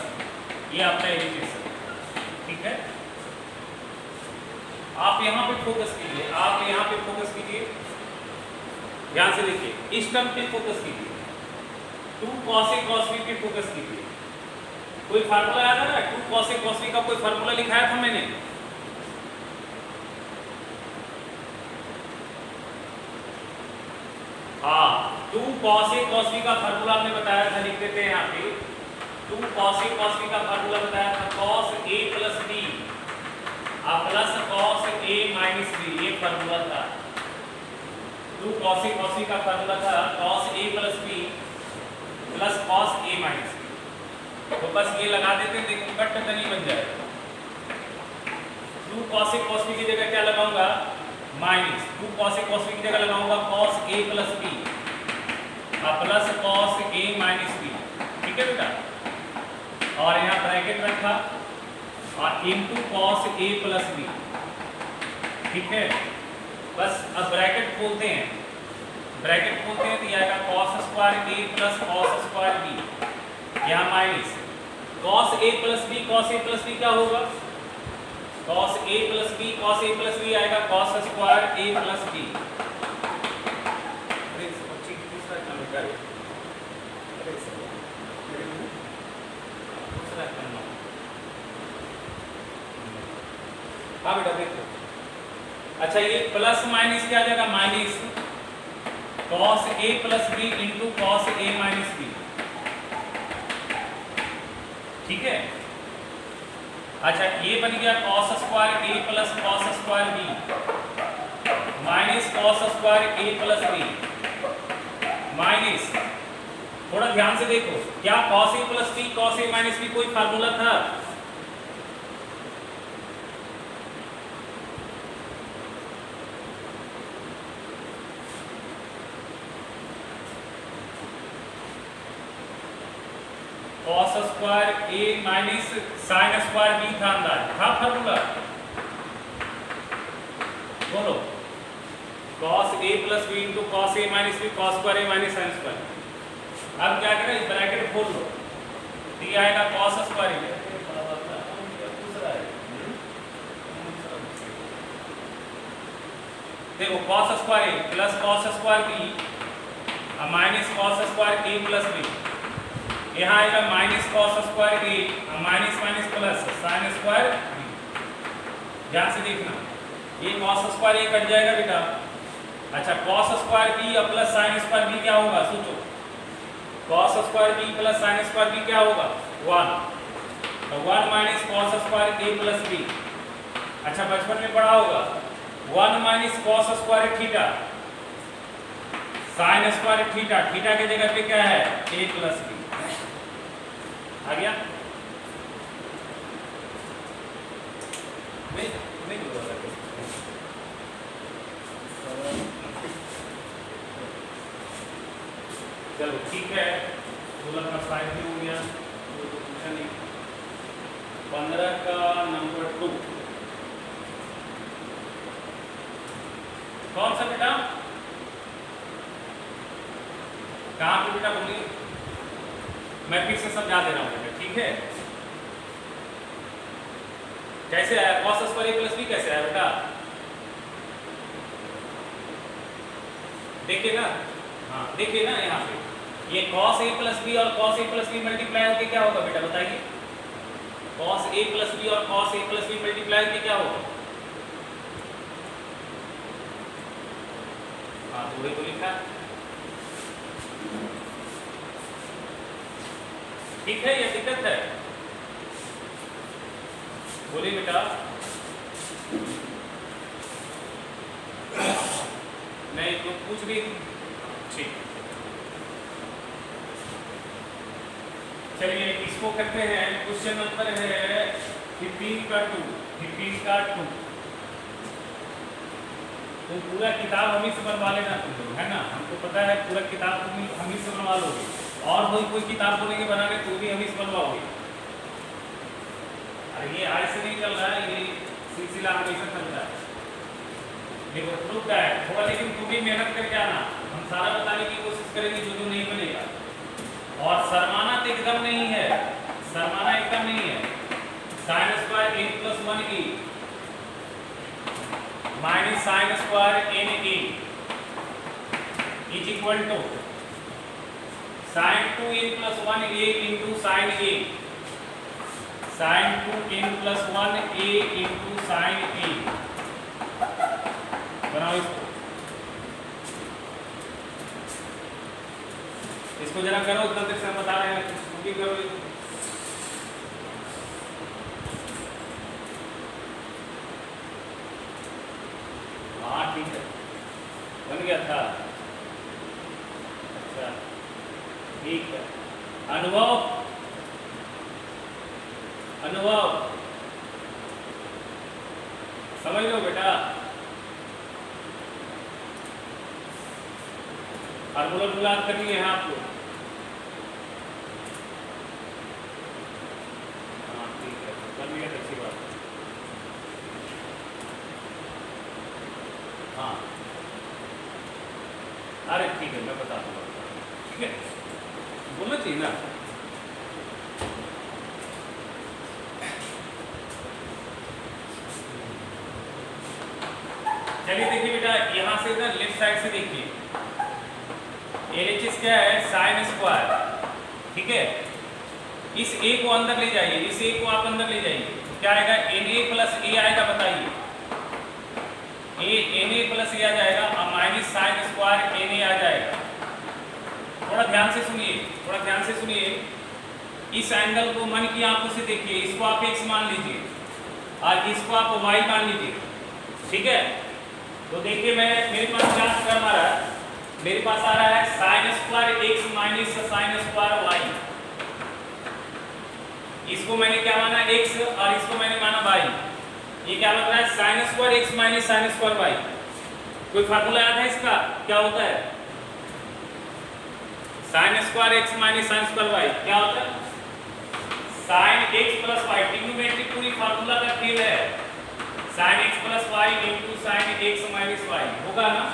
ये आपका LHS है, ठीक है? आप यहाँ पे फोकस कीजिए, आप यहाँ पे फोकस कीजिए, ध्यान से देखिए, इस टर्म पे फोकस कीजिए, 2 cos a cos b पे फोकस कीजिए। कोई फार्मूला याद आ रहा है? 2 cos a cos b का कोई फार्मूला लिखाया था मैंने? हाँ, 2 cos a cos b का फार्मूला हमने बताया था, लिख देते हैं यहाँ पे। 2 cos a cos b का फार्मूला बताया था cos a plus b plus cos a minus b, ये फार्मूला था। 2 cos a cos b का फार्मूला था cos a plus b plus cos a minus b। तो बस ये लगा देते हैं, देखो कट नहीं बन जाएगा। 2 cos a cos b की जगह क्या लगाऊंगा? Minus 2 cos a cos b की जगह लगाऊंगा cos a plus b plus cos a minus b, ठीक है बेटा? और यहाँ ब्रैकेट रखा और into cos a plus b, ठीक है? बस अब ब्रैकेट खोलते हैं, ब्रैकेट खोलते हैं तो यह आएगा cos square a plus cos square b, यहाँ minus cos a plus B क्या होगा? cos a प्लस बी आएगा cos square a plus B. हाँ बेटा देखो, अच्छा ये प्लस माइनस क्या आ जाएगा? Minus cos a plus B into cos a minus B, ठीक है। अच्छा ये बन गया cos square a plus cos square b minus cos square a plus b minus, थोड़ा ध्यान से देखो, क्या cos a plus b cos a minus b कोई फार्मूला था? cos square a minus sin square b था, अंदर था फार्मूला, बोलो। cos a plus b into cos a minus b cos square a minus sin square. अब क्या करें, इस ब्रैकेट खोल लो, ये आएगा cos स्क्वायर a, देखो cos square a plus cos square b minus cos square a plus b, यहाँ आएगा minus cos square a minus minus plus sin square b। ध्यान से देखना, ये cos स्क्वायर a कट जाएगा बेटा। अच्छा cos स्क्वायर b और प्लस sin स्क्वायर b क्या होगा? सोचो, cos square b plus sin square b क्या होगा? 1, तो 1 minus cos square a plus b। अच्छा बचपन में पढ़ा होगा 1 minus cos square theta sin square theta, theta के जगह पे क्या है? a plus b। आ गया? नहीं चलो ठीक है, 16 का 5 भी हो गया, तो पूछा नहीं। 15 का नंबर 2 कौन सा बेटा? कहाँ पे बेटा बोलिए, मैं फिर से समझा दे रहा हूँ बेटा, ठीक है। कैसे आया cos square a plus b? कैसे आया बेटा? देखिए ना, हाँ देखिए ना, यहाँ पे ये cos a प्लस b और cos a plus b multiply होके क्या होगा बेटा बताइए? cos a प्लस b और cos a plus b multiply होके क्या होगा? हाँ तो वही तो लिखा, ठीक है, ये दिक्कत है? बोलिए बेटा। नहीं तो कुछ भी ठीक। चलिए इसको करते हैं, क्वेश्चन नंबर है 15 का 2। 15 का 2 तो पूरा किताब हम ही से बनवा लेना तुम लोग, है ना? हमको पता है पूरा किताब तुम हम ही से बनवा लोगे, और कोई कोई किताब बोलेंगे बनाने तो भी हम ही से बनवाओगे। अरे ये आज से नहीं चल रहा है, ये सिलसिला हमेशा चलता है। देखो प्रूफ है थोड़ा, लेकिन तुम भी मेहनत करके आना, हम सारा बताने की कोशिश करेंगे जो जो नहीं बनेगा। और शर्माना तो एकदम नहीं है, शर्माना एकदम नहीं है। sin square n plus 1a minus sin square n a is equal to sin 2n plus 1a into sin a, sin 2n plus 1a into sin a। बनाओ इसको जरा करो, उतना देर से हम बता रहे हैं, तुम भी करो। हाँ ठीक है, बन गया था। अच्छा ठीक है, अनुभव अनुभव समझ लो बेटा, फार्मूला कर लिए हैं आपको। हाँ ठीक है, कर लिया, अच्छी बात है। हाँ अरे ठीक है, मैं बता दूंगा, ठीक है, बोलना चाहिए ना। चलिए देखिए बेटा, यहाँ से ना लेफ्ट साइड से देखिए, LHS क्या है, साइन स्क्वायर, ठीक है। इस a को अंदर ले जाइए, इस a को आप अंदर ले जाइए, तो क्या आएगा, Na प्लस a आएगा, बताइए, Na प्लस a आ जाएगा और माइनस साइन स्क्वायर Na आ जाएगा। थोड़ा ध्यान से सुनिए, थोड़ा ध्यान से सुनिए, इस एंगल को मन की आंखों से देखिए, इसको आप x मान लीजिए और इसको आप y मान लीजिए, ठीक है। तो देखिए मैं, मेरे पास क्या टर्म आ रहा है, मेरे पास आ रहा है sine square x minus sine square y। इसको मैंने क्या माना, x, और इसको मैंने माना y। ये क्या बन रहा है, sine square x minus sine square y। कोई फार्मूला याद है इसका, क्या होता है, sine square x minus sine square y क्या होता है, sine x plus y। Trigonometry पूरी फार्मूला का खेल है, sine x plus y into sine x minus y होगा ना,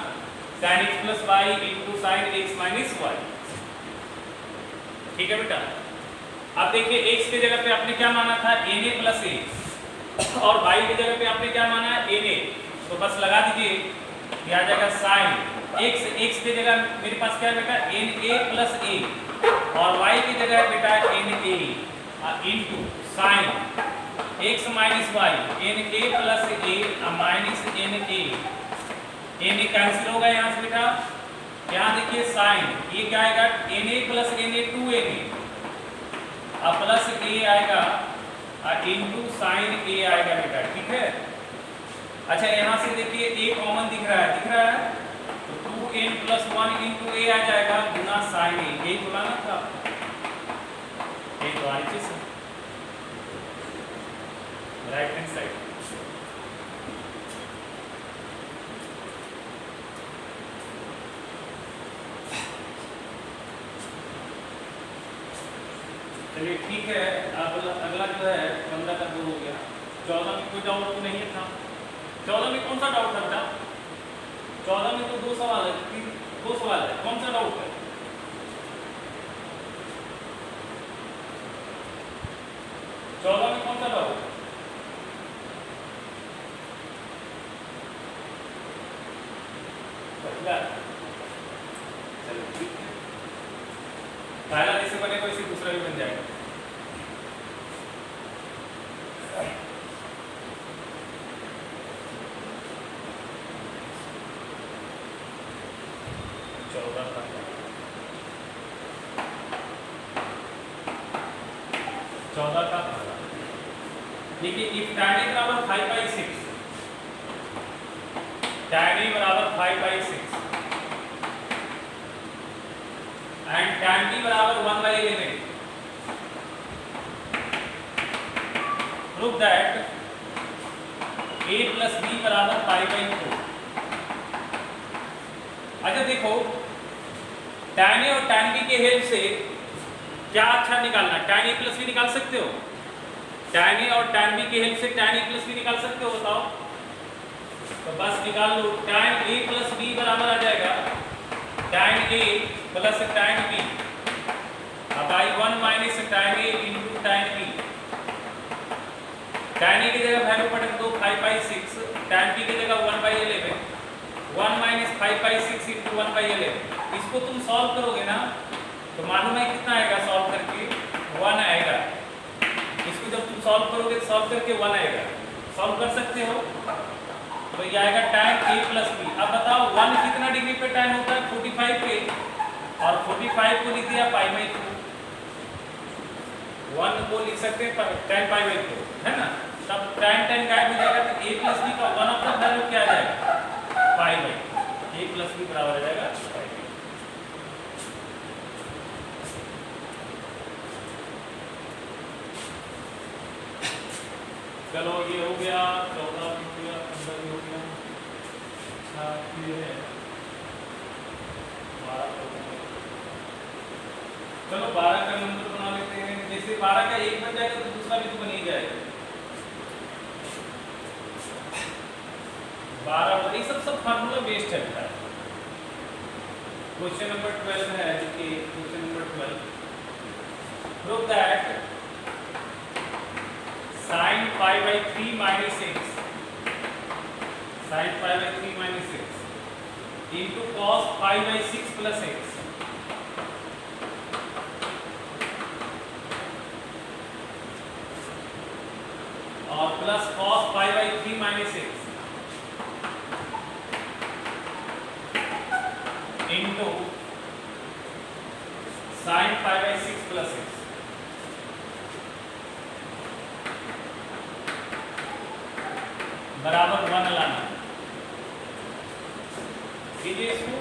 sine x plus y into sine x minus y, ठीक है बेटा। अब देखिए x की जगह पे आपने क्या माना था, Na प्लस a, और y की जगह पे आपने क्या माना है, Na, तो बस लगा दीजिए, ये आ जाएगा साइन x की जगह मेरे पास क्या है बेटा, Na प्लस a, और y की जगह बेटा Na into sine x minus y, Na plus a minus Na, Na cancel होगा यहाँ से बेटा। यहाँ देखिए साइन, ये क्या आएगा, Na प्लस Na 2Na, और प्लस a आएगा इंटू साइन a आएगा बेटा, ठीक है। अच्छा यहाँ से देखिए a कॉमन दिख रहा है, तो 2n प्लस 1 इंटू a आ जाएगा गुना साइन a, यही बोला ना था, ये तो आगे से राइट हैंड साइड। चलिए ठीक है, अब अगला जो है 15 का 2 हो गया। 14 में कोई डाउट तो नहीं था, 14 में कौन सा डाउट है बेटा, 14 में तो 2 सवाल है, 2 सवाल है, कौन सा डाउट है, 14 में कौन सा डाउट है, चलो ठीक है, पहला जैसे बनेगा वैसे दूसरा भी बन जाएगा। चौदह का देखिए, इफ tan a बराबर 5/6, tan a बराबर 5/6 एंड tan b बराबर 1/11, prove that a plus b बराबर π/4। अच्छा देखो, tan a और tan b के हेल्प से क्या अच्छा निकालना है, tan a प्लस b निकाल सकते हो, tan a और tan b के हेल्प से tan a प्लस b निकाल सकते हो, बताओ, तो बस निकाल लो, tan a प्लस b बराबर आ जाएगा tan a plus tan b, अब आई 1 minus tan a into tan b, tan a की जगह वैल्यू पढ़ दो 5/6, tan b की जगह 1/11, 1 माइनस 5/6 इंटू 1/11, इसको तुम सॉल्व करोगे ना तो मालूम है कितना आएगा, सॉल्व करके 1 आएगा, इसको जब तुम सॉल्व करोगे, सॉल्व करके 1 आएगा, सॉल्व कर सकते हो, तो ये आएगा tan a प्लस b। अब बताओ 1 कितना डिग्री पे tan होता है, 45 पे, और 45 को लिख दिया π/2, 1 को लिख सकते हैं tan π/2, है ना, तब tan गायब हो जाएगा, तो a प्लस b का वन ऑफ द वैल्यू क्या आ जाएगा, π/2, a प्लस b बराबर आ जाएगा π/2। चलो ये हो गया, 14 भी हो गया, 15 भी हो गया, अच्छा ये है 12। चलो 12 का नंबर बना लेते हैं, जैसे 12 का 1 बन जाएगा तो दूसरा भी तो बन ही जाएगा, 12 ये सब फार्मूला बेस्ड है। क्वेश्चन नंबर 12 है, देखिए question number 12, prove that sin π/3 - x sin pi by 3 minus x into cos pi by 6 plus x और plus cos pi by 3 minus x into sin pi by 6 plus x बराबर 1 लाना। कीजिए इसको।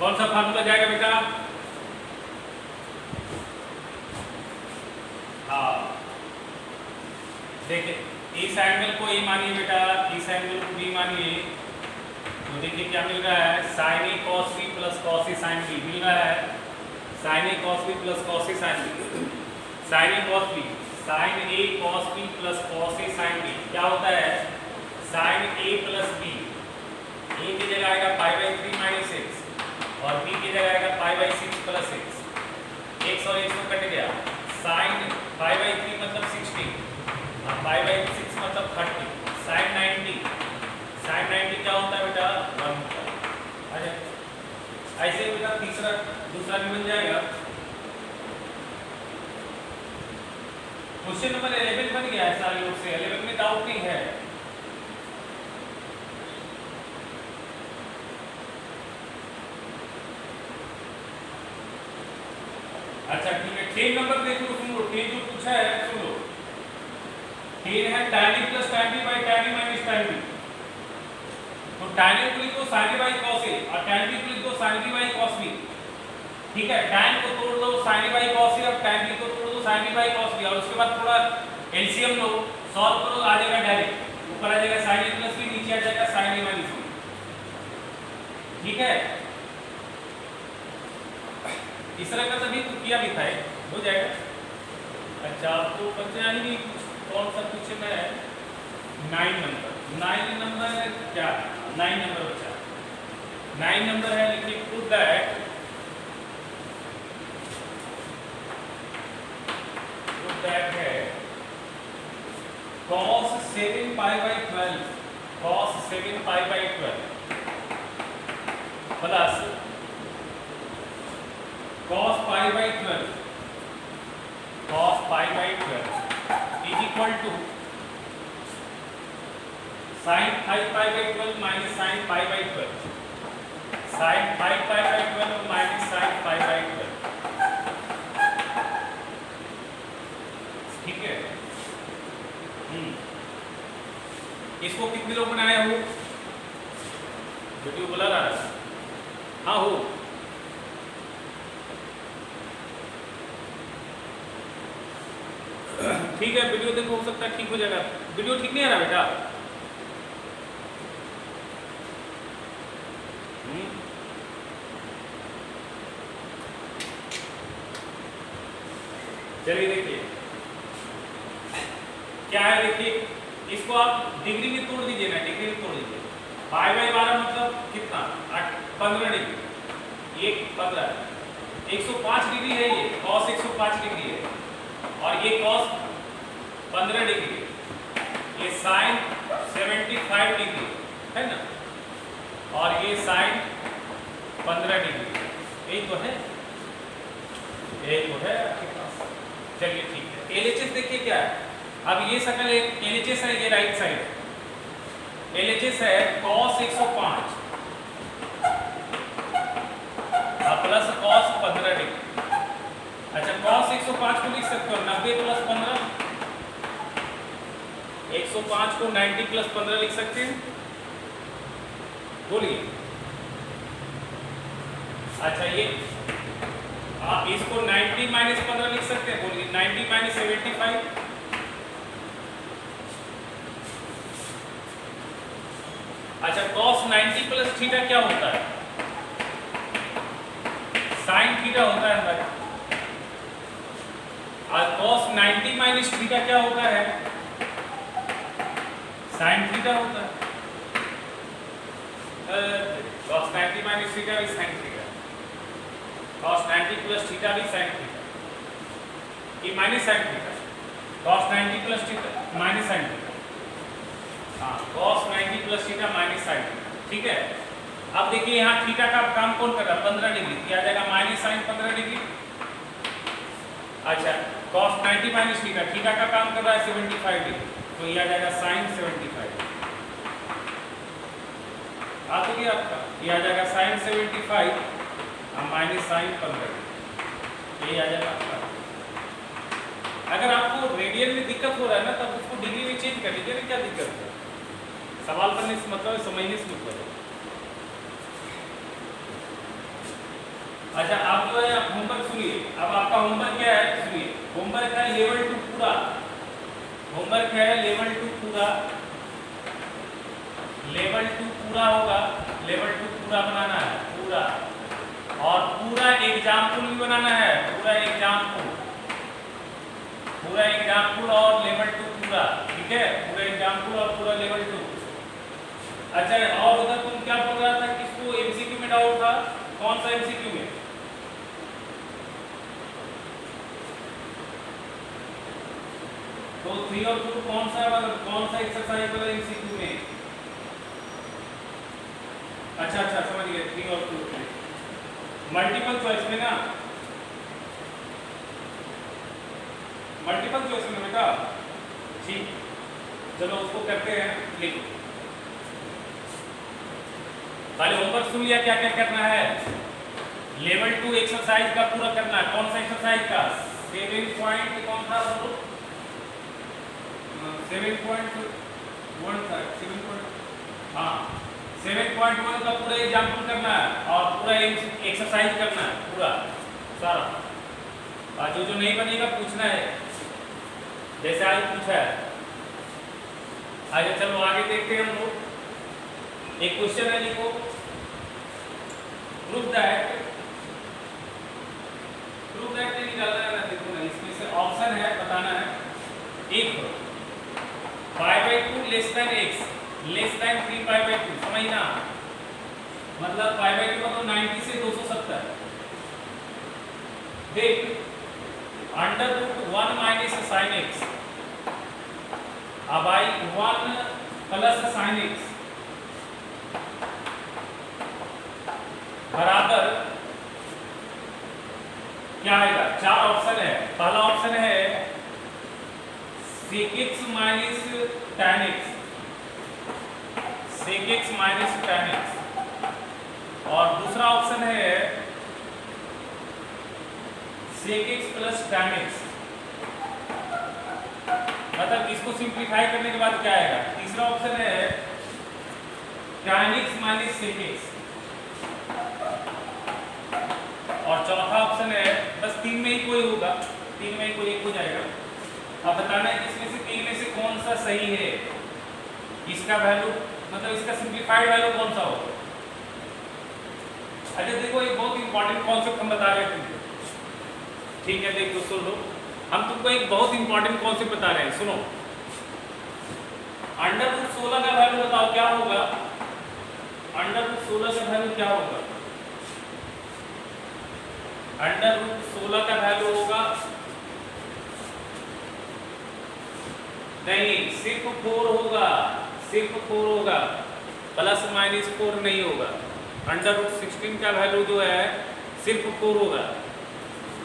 कौन सा formula जाएगा बेटा? हाँ देखिए इस एंगल को ए मानिए बेटा, इस एंगल को बी मानिए, तो देखिए क्या मिल रहा है, sin a cos b plus cos a sin b मिल रहा है। sin a cos b plus cos a sin b, sin a cos b, sin a cos b plus cos a sin b क्या होता है, sin a plus b, a की जगह आएगा pi by 3 minus x और b की जगह आएगा pi by 6 plus x, x और x तो कट गया, sin पाई बाई 3 मतलब 60 और पाई बाई 6 मतलब 30, sin 90, sin 90 क्या होता है बेटा 1 होता है। अच्छा ऐसे ही बेटा दूसरा भी बन जाएगा। क्वेश्चन नंबर 11 बन गया है सारे लोग से, 11 में डाउट नहीं है। अच्छा ठीक है, 10 नंबर देख लो, सुन लो 10 जो पूछा है सुन लो। 10 है tan a plus tan b by tan a minus tan b, तो tan a को लिख दो sin a by cos a और tan b को लिख दो sin b by cos b। ठीक है, tan को तोड़ दो sin a by cos a और tan b को तोड़ दो sin b by cos b और उसके बाद थोड़ा एलसीएम लो, सॉल्व करो, आ जाएगा डायरेक्ट, ऊपर आ जाएगा sin a plus b, नीचे आ जाएगा sin a minus b। ठीक है, इस तरह का सभी किया भी था, हो जाएगा। अच्छा आपको बचा ही नहीं कौन सा क्वेश्चन है, 9 नंबर क्या, 9 नंबर बचा, 9 नंबर है, लिखिए पुट दैट है cos 7 pi by 12, cos 7 pi by 12 plus cos pi by 12, cos pi by 12 is equal to sin 5 pi by 12 minus sin pi by 12, sin 5 pi by 12 minus sin pi by 12। ठीक है, इसको कितने लोग बनाए हो, video बुला रहा है, हाँ हो, ठीक है, वीडियो देखो, हो सकता है ठीक हो जाएगा। वीडियो ठीक नहीं आ रहा बेटा, चलिए देखिए क्या है, देखिए इसको आप डिग्री में तोड़ दीजिए ना, डिग्री में तोड़ दीजिए, पाई बाई 12 मतलब कितना 15 डिग्री, ये 15 105 डिग्री है, ये cos 105 डिग्री है और ये cos 15 डिग्री, ये sin 75 डिग्री है ना। और ये साइन 15 डिग्री, यही तो है, यही तो है आपके पास। चलिए ठीक है। LHS देखिए क्या है, अब ये सकल एक LHS है, ये राइट साइड LHS है cos 105 प्लस cos 15 डिग्री। अच्छा cos 105 को लिख सकते हो 90 प्लस 15, 105 को 90 प्लस 15 लिख सकते हैं, बोलिए। अच्छा ये आप इसको 90 माइनस 15 लिख सकते हैं, बोलिए 90 माइनस 75। अच्छा cos 90 प्लस थीटा क्या होता है, साइन थीटा होता है अंदर, और cos 90 माइनस थीटा क्या होता है, साइन थीटा होता है। cos 90 माइनस थीटा भी sine theta, cos 90 plus theta भी साइन थीटा, ये minus sine theta, cos 90 plus theta minus sine theta, हाँ cos 90 plus theta minus sine theta, ठीक है। अब देखिए यहाँ थीटा का काम कौन कर रहा है, 15 डिग्री, किया जाएगा माइनस साइन 15 डिग्री। अच्छा cos 90 माइनस थीटा, थीटा का काम कर रहा है 75 डिग्री, तो ये आ जाएगा साइन 75। आ तो गया आपका, ये आ जाएगा साइन 75 और माइनस साइन 15, यही आ जाएगा आपका। अगर आपको रेडियन में दिक्कत हो रहा है ना, तब उसको डिग्री में चेंज कर लीजिए, क्या दिक्कत है, सवाल करने से मतलब है, समझने से मतलब है। अच्छा आप जो है होमवर्क सुनिए, अब आपका होमवर्क क्या है सुनिए, होमवर्क है लेवल 2 पूरा, होमवर्क है लेवल 2 पूरा, लेवल 2 पूरा होगा, लेवल 2 पूरा बनाना है पूरा, और पूरा एग्जाम्पल भी बनाना है, पूरा एग्जाम्पल, पूरा एग्जाम्पल और लेवल 2 पूरा, ठीक है, पूरा एग्जाम्पल और पूरा लेवल 2। अच्छा और उधर तुम क्या बोल रहा था, किसको एमसीक्यू में डाउट था, कौन सा एमसीक्यू में, तो 3 और 4 कौन सा एक्सरसाइज वाला एमसीक्यू में, अच्छा समझ गए, 3 और 2 में मल्टीपल चॉइस में ना, मल्टीपल चॉइस में बेटा, ठीक, चलो उसको करते हैं, लिखो खाली होमवर्क सुन लिया, क्या क्या करना है, लेवल 2 एक्सरसाइज का पूरा करना है, कौन सा एक्सरसाइज का, 7 पॉइंट कौन था बोलो, 7.1 था, 7.1 का पूरा एग्जाम्पल करना है और पूरा एक्सरसाइज करना है पूरा सारा, और जो नहीं बनेगा पूछना है, जैसे आज पूछा है। आगे चलो आगे देखते हैं हम लोग, एक क्वेश्चन है, लिखो प्रूव दैट निकालना है ना, देखो ना इसमें से ऑप्शन है, बताना है, एक 5/2 less than x less than 3π/2, समझना, मतलब π/2 मतलब 90 से 270, देख √1 माइनस sin x, अब आई 1 प्लस sin x बराबर क्या आएगा, 4 ऑप्शन है, पहला ऑप्शन है sec x minus tan x, sec x minus tan x, और दूसरा ऑप्शन है sec x plus tan x, मतलब इसको सिंप्लीफाई करने के बाद क्या आएगा, तीसरा ऑप्शन है tan x minus sec x, और चौथा ऑप्शन है, बस 3 में ही कोई होगा, 3 में ही कोई एक हो जाएगा। अब बताना है इसमें से 3 में से कौन सा सही है, इसका वैल्यू मतलब इसका सिंप्लीफाइड वैल्यू कौन सा होगा। अच्छा देखो एक बहुत इंपॉर्टेंट कॉन्सेप्ट हम बता रहे हैं तुमको, ठीक है, देखो सुन लो, हम तुमको एक बहुत इंपॉर्टेंट कॉन्सेप्ट बता रहे हैं, सुनो। √16 का वैल्यू बताओ क्या होगा, √16 का वैल्यू क्या होगा, √16 का वैल्यू होगा, नहीं सिर्फ 4 होगा, सिर्फ 4 होगा, +-4 नहीं होगा। √16 का वैल्यू जो है सिर्फ 4 होगा।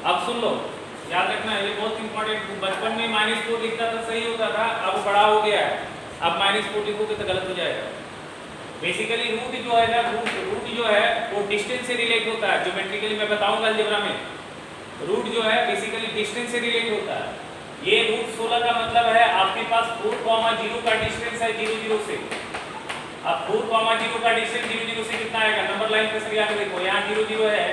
अब सुन लो, याद रखना ये बहुत इंपॉर्टेंट। बचपन में -4 लिखता था सही होता था, अब बड़ा हो गया है, अब -4 लिखोगे तो गलत हो जाएगा। बेसिकली रूट जो है ना, रूट जो है वो डिस्टेंस से रिलेट होता है। ज्योमेट्रिकली मैं बताऊंगा अलजेब्रा में, रूट जो है बेसिकली डिस्टेंस से रिलेट होता है। ये √16 का मतलब है आपके पास 4,0 का डिस्टेंस है 0, 0 से। अब 4,0 का डिस्टेंस 0, 0 से कितना आएगा? नंबर लाइन पे सरिया के देखो, यहाँ 0, 0 है,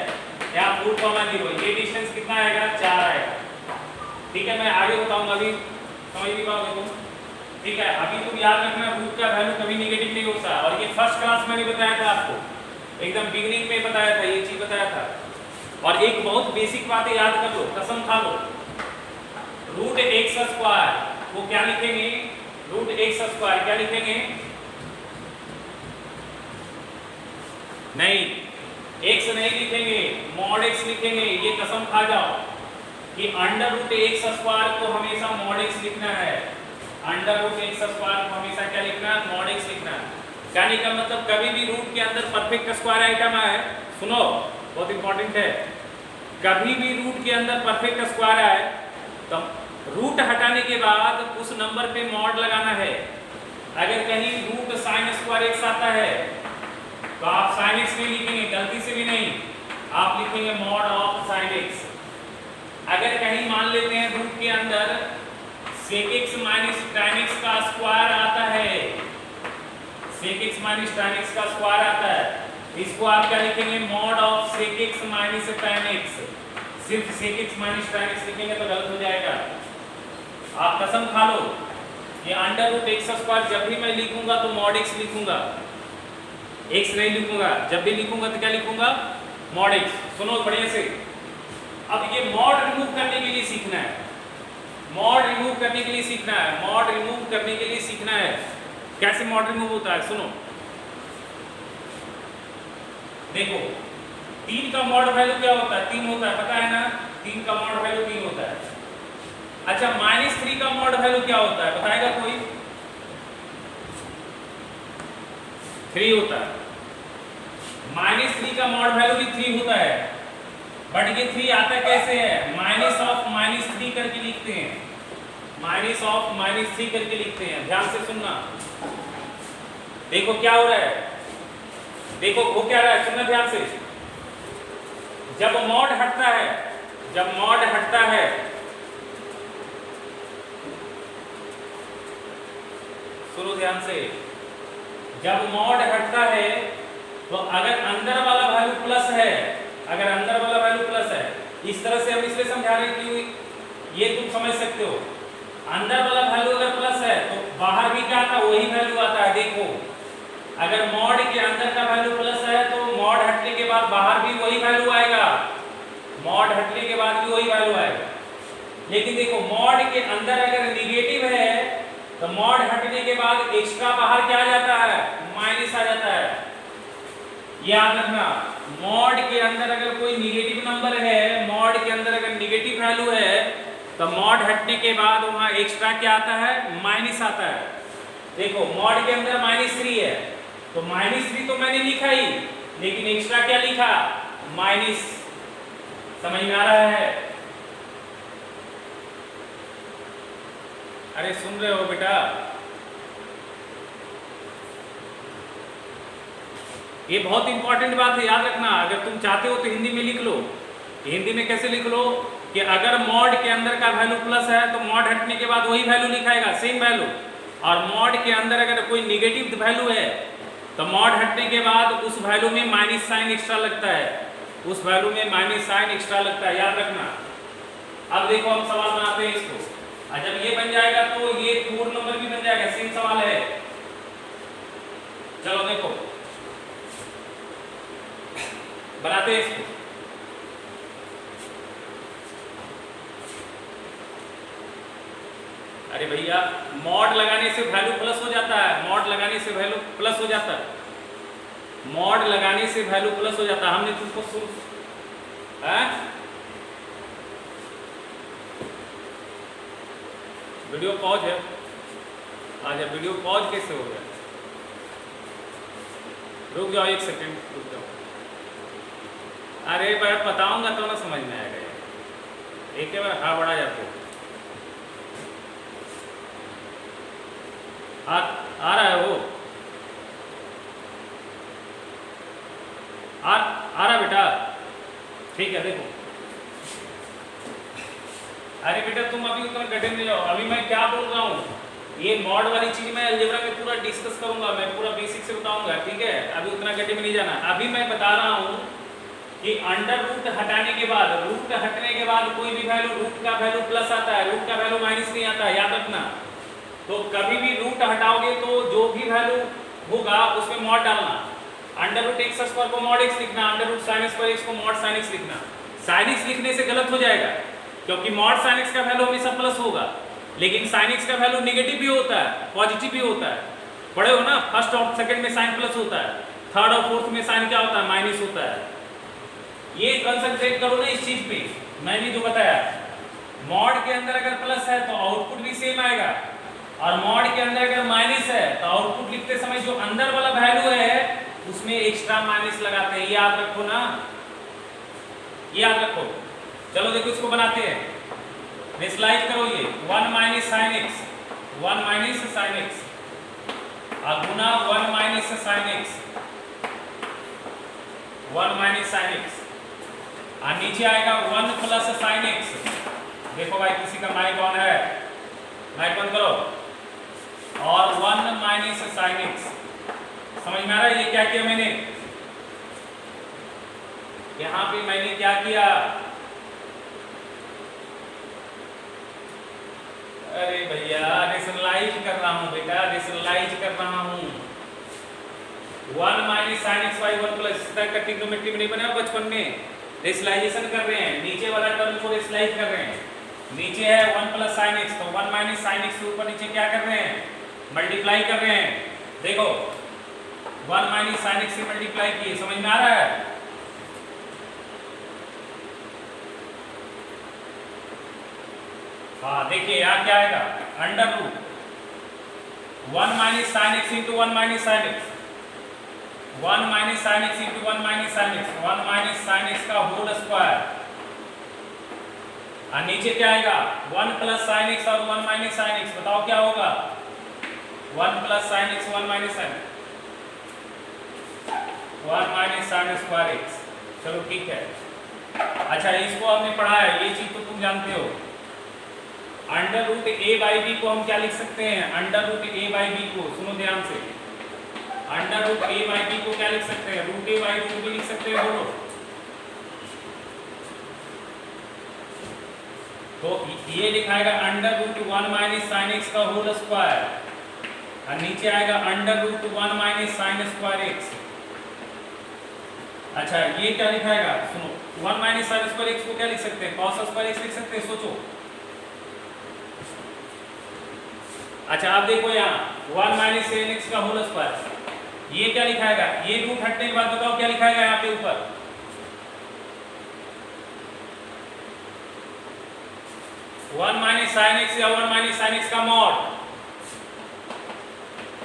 यहाँ 4,0, ये डिस्टेंस कितना आएगा? 4 आएगा। ठीक है, मैं आगे बताऊंगा, अभी समझ नहीं पाओगे तुम। ठीक है, अभी तुम याद रखना रूट का वैल्यू कभी निगेटिव नहीं होता। और ये फर्स्ट क्लास में भी बताया था आपको, एकदम बिगिनिंग में बताया था, ये चीज बताया था। और एक बहुत बेसिक बातें याद कर लो, कसम खा लो, √x² वो क्या लिखेंगे? √x² क्या लिखेंगे? नहीं, x नहीं लिखेंगे, mod x लिखेंगे। ये कसम खा जाओ कि √x² को हमेशा mod x लिखना है। √x² को हमेशा क्या लिखना है? mod x लिखना है। कहने का मतलब कभी भी रूट के अंदर परफेक्ट स्क्वायर आइटम आए, सुनो बहुत इंपॉर्टेंट है, कभी भी रूट के अंदर परफेक्ट स्क्वायर आए तो रूट हटाने के बाद उस नंबर पे मॉड लगाना है। अगर कहीं √sin² x आता है तो आप sin x नहीं लिखेंगे, गलती से भी नहीं, आप लिखेंगे mod of sin x। अगर कहीं मान लेते हैं रूट के अंदर sec x - tan x का स्क्वायर आता है, sec x - tan x का स्क्वायर आता है, इसको आप क्या लिखेंगे? mod of sec x - tan x। सिर्फ sec x - tan x लिखेंगे तो गलत हो जाएगा। आप कसम खा लो, ये √x² जब भी मैं लिखूंगा तो mod x लिखूंगा, x नहीं लिखूंगा। जब भी लिखूंगा तो क्या लिखूंगा? mod x। सुनो बढ़िया से, अब ये mod रिमूव करने के लिए सीखना है, mod रिमूव करने के लिए सीखना है, mod रिमूव करने के लिए सीखना है। कैसे mod रिमूव होता है सुनो, देखो 3 का mod वैल्यू क्या होता है? 3 होता है, पता है ना? 3 का mod वैल्यू 3 होता है। अच्छा, -3 का mod वैल्यू क्या होता है, बताएगा कोई? 3 होता है। -3 का mod वैल्यू भी 3 होता है, बट ये 3 आता कैसे है? -3 करके लिखते हैं, -3 करके लिखते हैं। ध्यान से सुनना, देखो क्या हो रहा है, देखो वो क्या रहा है, सुनना ध्यान से। जब mod हटता है, जब mod हटता है, सुनो ध्यान से, जब mod हटता है तो अगर अंदर वाला वैल्यू प्लस है, अगर अंदर वाला वैल्यू प्लस है, इस तरह से हम इसलिए समझा रहे हैं कि ये तुम समझ सकते हो। अंदर वाला वैल्यू अगर प्लस है तो बाहर भी क्या आता है? वही वैल्यू आता है। देखो अगर mod के अंदर का वैल्यू प्लस है तो mod हटने के बाद बाहर भी वही वैल्यू आएगा, mod हटने के बाद भी वही वैल्यू आएगा। लेकिन देखो mod के अंदर अगर निगेटिव है तो mod हटने के बाद एक्स्ट्रा बाहर क्या आ जाता है? माइनस आ जाता है। याद रखना, mod के अंदर अगर कोई निगेटिव नंबर है, mod के अंदर अगर निगेटिव वैल्यू है तो mod हटने के बाद वहां एक्स्ट्रा क्या आता है? माइनस आता है। देखो mod के अंदर -3 है तो -3 तो मैंने लिखा ही, लेकिन एक्स्ट्रा क्या लिखा? माइनस। समझ में आ रहा है? अरे सुन रहे हो बेटा? ये बहुत इंपॉर्टेंट बात है, याद रखना। अगर तुम चाहते हो तो हिंदी में लिख लो। हिंदी में कैसे लिख लो कि अगर mod के अंदर का वैल्यू प्लस है तो mod हटने के बाद वही वैल्यू लिखाएगा, सेम वैल्यू। और mod के अंदर अगर कोई निगेटिव वैल्यू है तो mod हटने के बाद उस वैल्यू में माइनस साइन एक्स्ट्रा लगता है, उस वैल्यू में माइनस साइन एक्स्ट्रा लगता है, याद रखना। अब देखो हम सवाल बनाते हैं इसको, और जब ये बन जाएगा तो ये 4 नंबर भी बन जाएगा, सेम सवाल है। चलो देखो बनाते हैं इसको। अरे भैया mod लगाने से वैल्यू प्लस हो जाता है, mod लगाने से वैल्यू प्लस हो जाता है, mod लगाने से वैल्यू प्लस हो जाता है। हमने तुमको सुन वीडियो पॉज है, आज वीडियो पॉज कैसे हो गया? रुक जाओ 1 सेकेंड, रुक जाओ। अरे मैं बताऊंगा तो ना समझ में आएगा, एक बार हाँ बढ़ा जाते हो। आ रहा है वो, आ रहा बेटा, ठीक है। देखो अरे बेटा तुम अभी उतना गड्ढे में जाओ, अभी मैं क्या बोल रहा हूँ, ये मॉड वाली चीज मैं अलजेब्रा में पूरा डिस्कस करूंगा, मैं पूरा बेसिक से बताऊंगा, ठीक है। अभी उतना गड्ढे में नहीं जाना। अभी मैं बता रहा हूँ कि अंडर रूट हटाने के बाद, रूट हटने के बाद कोई भी वैल्यू, रूट का वैल्यू प्लस आता है, रूट का वैल्यू माइनस नहीं आता है, याद रखना। तो कभी भी रूट हटाओगे तो जो भी वैल्यू होगा उसमें मॉड डालना। अंडर रूट एक्स स्क्वायर को मॉड एक्स लिखना, under root sine square X को मॉड साइन एक्स लिखना। साइन एक्स लिखने से गलत हो जाएगा, क्योंकि मॉड साइन एक्स का वैल्यू हमेशा प्लस होगा, लेकिन साइन एक्स का वैल्यू नेगेटिव भी होता है, पॉजिटिव भी होता है। पढ़े हो ना, फर्स्ट और सेकंड में साइन प्लस होता है, थर्ड और फोर्थ में साइन क्या होता है, माइनस होता है। ये कंसंट्रेट करो ना इस चीज पे, मैंने जो बताया। मॉड के अंदर अगर प्लस है तो आउटपुट भी सेम आएगा, और मॉड के अंदर अगर माइनस है तो आउटपुट लिखते समय जो अंदर वाला वैल्यू है उसमें एक्स्ट्रा माइनस लगाते हैं, याद रखो ना, याद रखो। चलो देखो इसको बनाते हैं, नेस्लाइज करो ये 1 minus sine x, 1 minus sine X गुना 1 minus sine x, 1 minus sine X, और नीचे आएगा 1 प्लस साइन एक्स। देखो भाई किसी का माइक ऑन है, माइक बंद करो, और 1 माइनस साइन एक्स। समझ में आ रहा है ये क्या किया मैंने, यहां पे मैंने क्या किया, अरे भैया रेशनलाइज कर रहा हूं बेटा, रेशनलाइज कर रहा हूं। 1 minus sine x by 1 plus, इस तरह का ट्रिग्नोमेट्री में नहीं बना बचपन में, रेशनलाइजेशन कर रहे हैं, नीचे वाला टर्म को रेशनलाइज कर रहे हैं। नीचे है 1 प्लस साइन एक्स, तो 1 माइनस साइन एक्स के ऊपर नीचे क्या कर रहे हैं, मल्टीप्लाई कर रहे हैं। देखो 1 माइनस साइन एक्स से मल्टीप्लाई किए, समझ में आ रहा है। हाँ देखिए यहाँ क्या आएगा, under root 1 minus sine x into 1 minus sine x, 1 minus sine x into 1 minus sine x, 1 minus sine x का होल स्क्वायर, और नीचे क्या आएगा 1 प्लस साइन एक्स और 1 माइनस साइन एक्स। बताओ क्या होगा, 1 plus sine x 1 minus sine, 1 minus sine square x. चलो ठीक है, अच्छा इसको हमने पढ़ा है, ये चीज तो तुम जानते हो। Under root A by B को हम क्या लिख सकते हैं, under root A by B को, सुनो ध्यान से, under root A by B को क्या लिख सकते हैं, root A by root B लिख सकते हैं, बोलो। तो ये लिखाएगा under root 1 minus sine x का होल स्क्वायर, और नीचे आएगा under root 1 minus sine square X. अच्छा ये क्या लिखाएगा, सुनो 1 माइनस साइन स्क्वायर एक्स को क्या लिख सकते हैं, कॉस स्क्वायर एक्स लिख सकते हैं, सोचो। अच्छा आप देखो यहाँ 1 माइनस साइन एक्स का होल स्क्वायर, ये क्या लिखाएगा, ये रूट हटने के बाद बताओ क्या लिखाएगा यहाँ पे ऊपर, 1 माइनस साइन एक्स या 1 माइनस साइन एक्स का मॉड,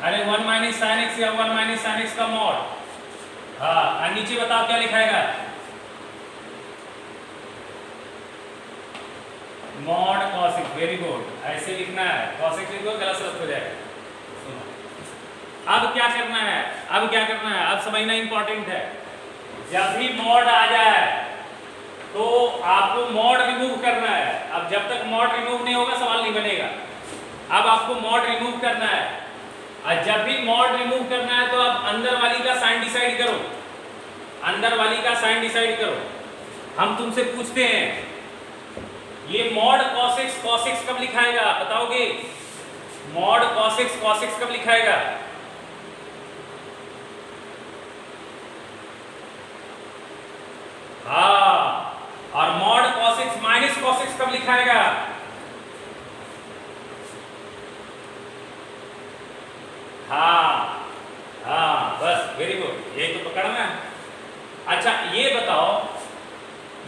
अरे 1 माइनस साइन एक्स या 1 माइनस साइन एक्स का मॉड। हाँ और नीचे बताओ क्या लिखाएगा, mod cos x, very good, ऐसे लिखना है, cos x लिखो गलत हो जाएगा। सुनो अब क्या करना है, अब क्या करना है, अब समझना इंपॉर्टेंट है। जब भी मॉड आ जाए तो आपको मॉड रिमूव करना है। अब जब तक मॉड रिमूव नहीं होगा सवाल नहीं बनेगा। अब आपको मॉड रिमूव करना है, और जब भी मॉड रिमूव करना है तो आप अंदर वाली का साइन डिसाइड करो, अंदर वाली का साइन डिसाइड करो। हम तुमसे पूछते हैं ये मॉड cos x कब लिखाएगा, बताओगे, मॉड cos x कब लिखाएगा, हाँ, और mod cos x minus cos x कब लिखाएगा, हाँ हाँ बस वेरी गुड, यही तो पकड़ना है। अच्छा ये बताओ,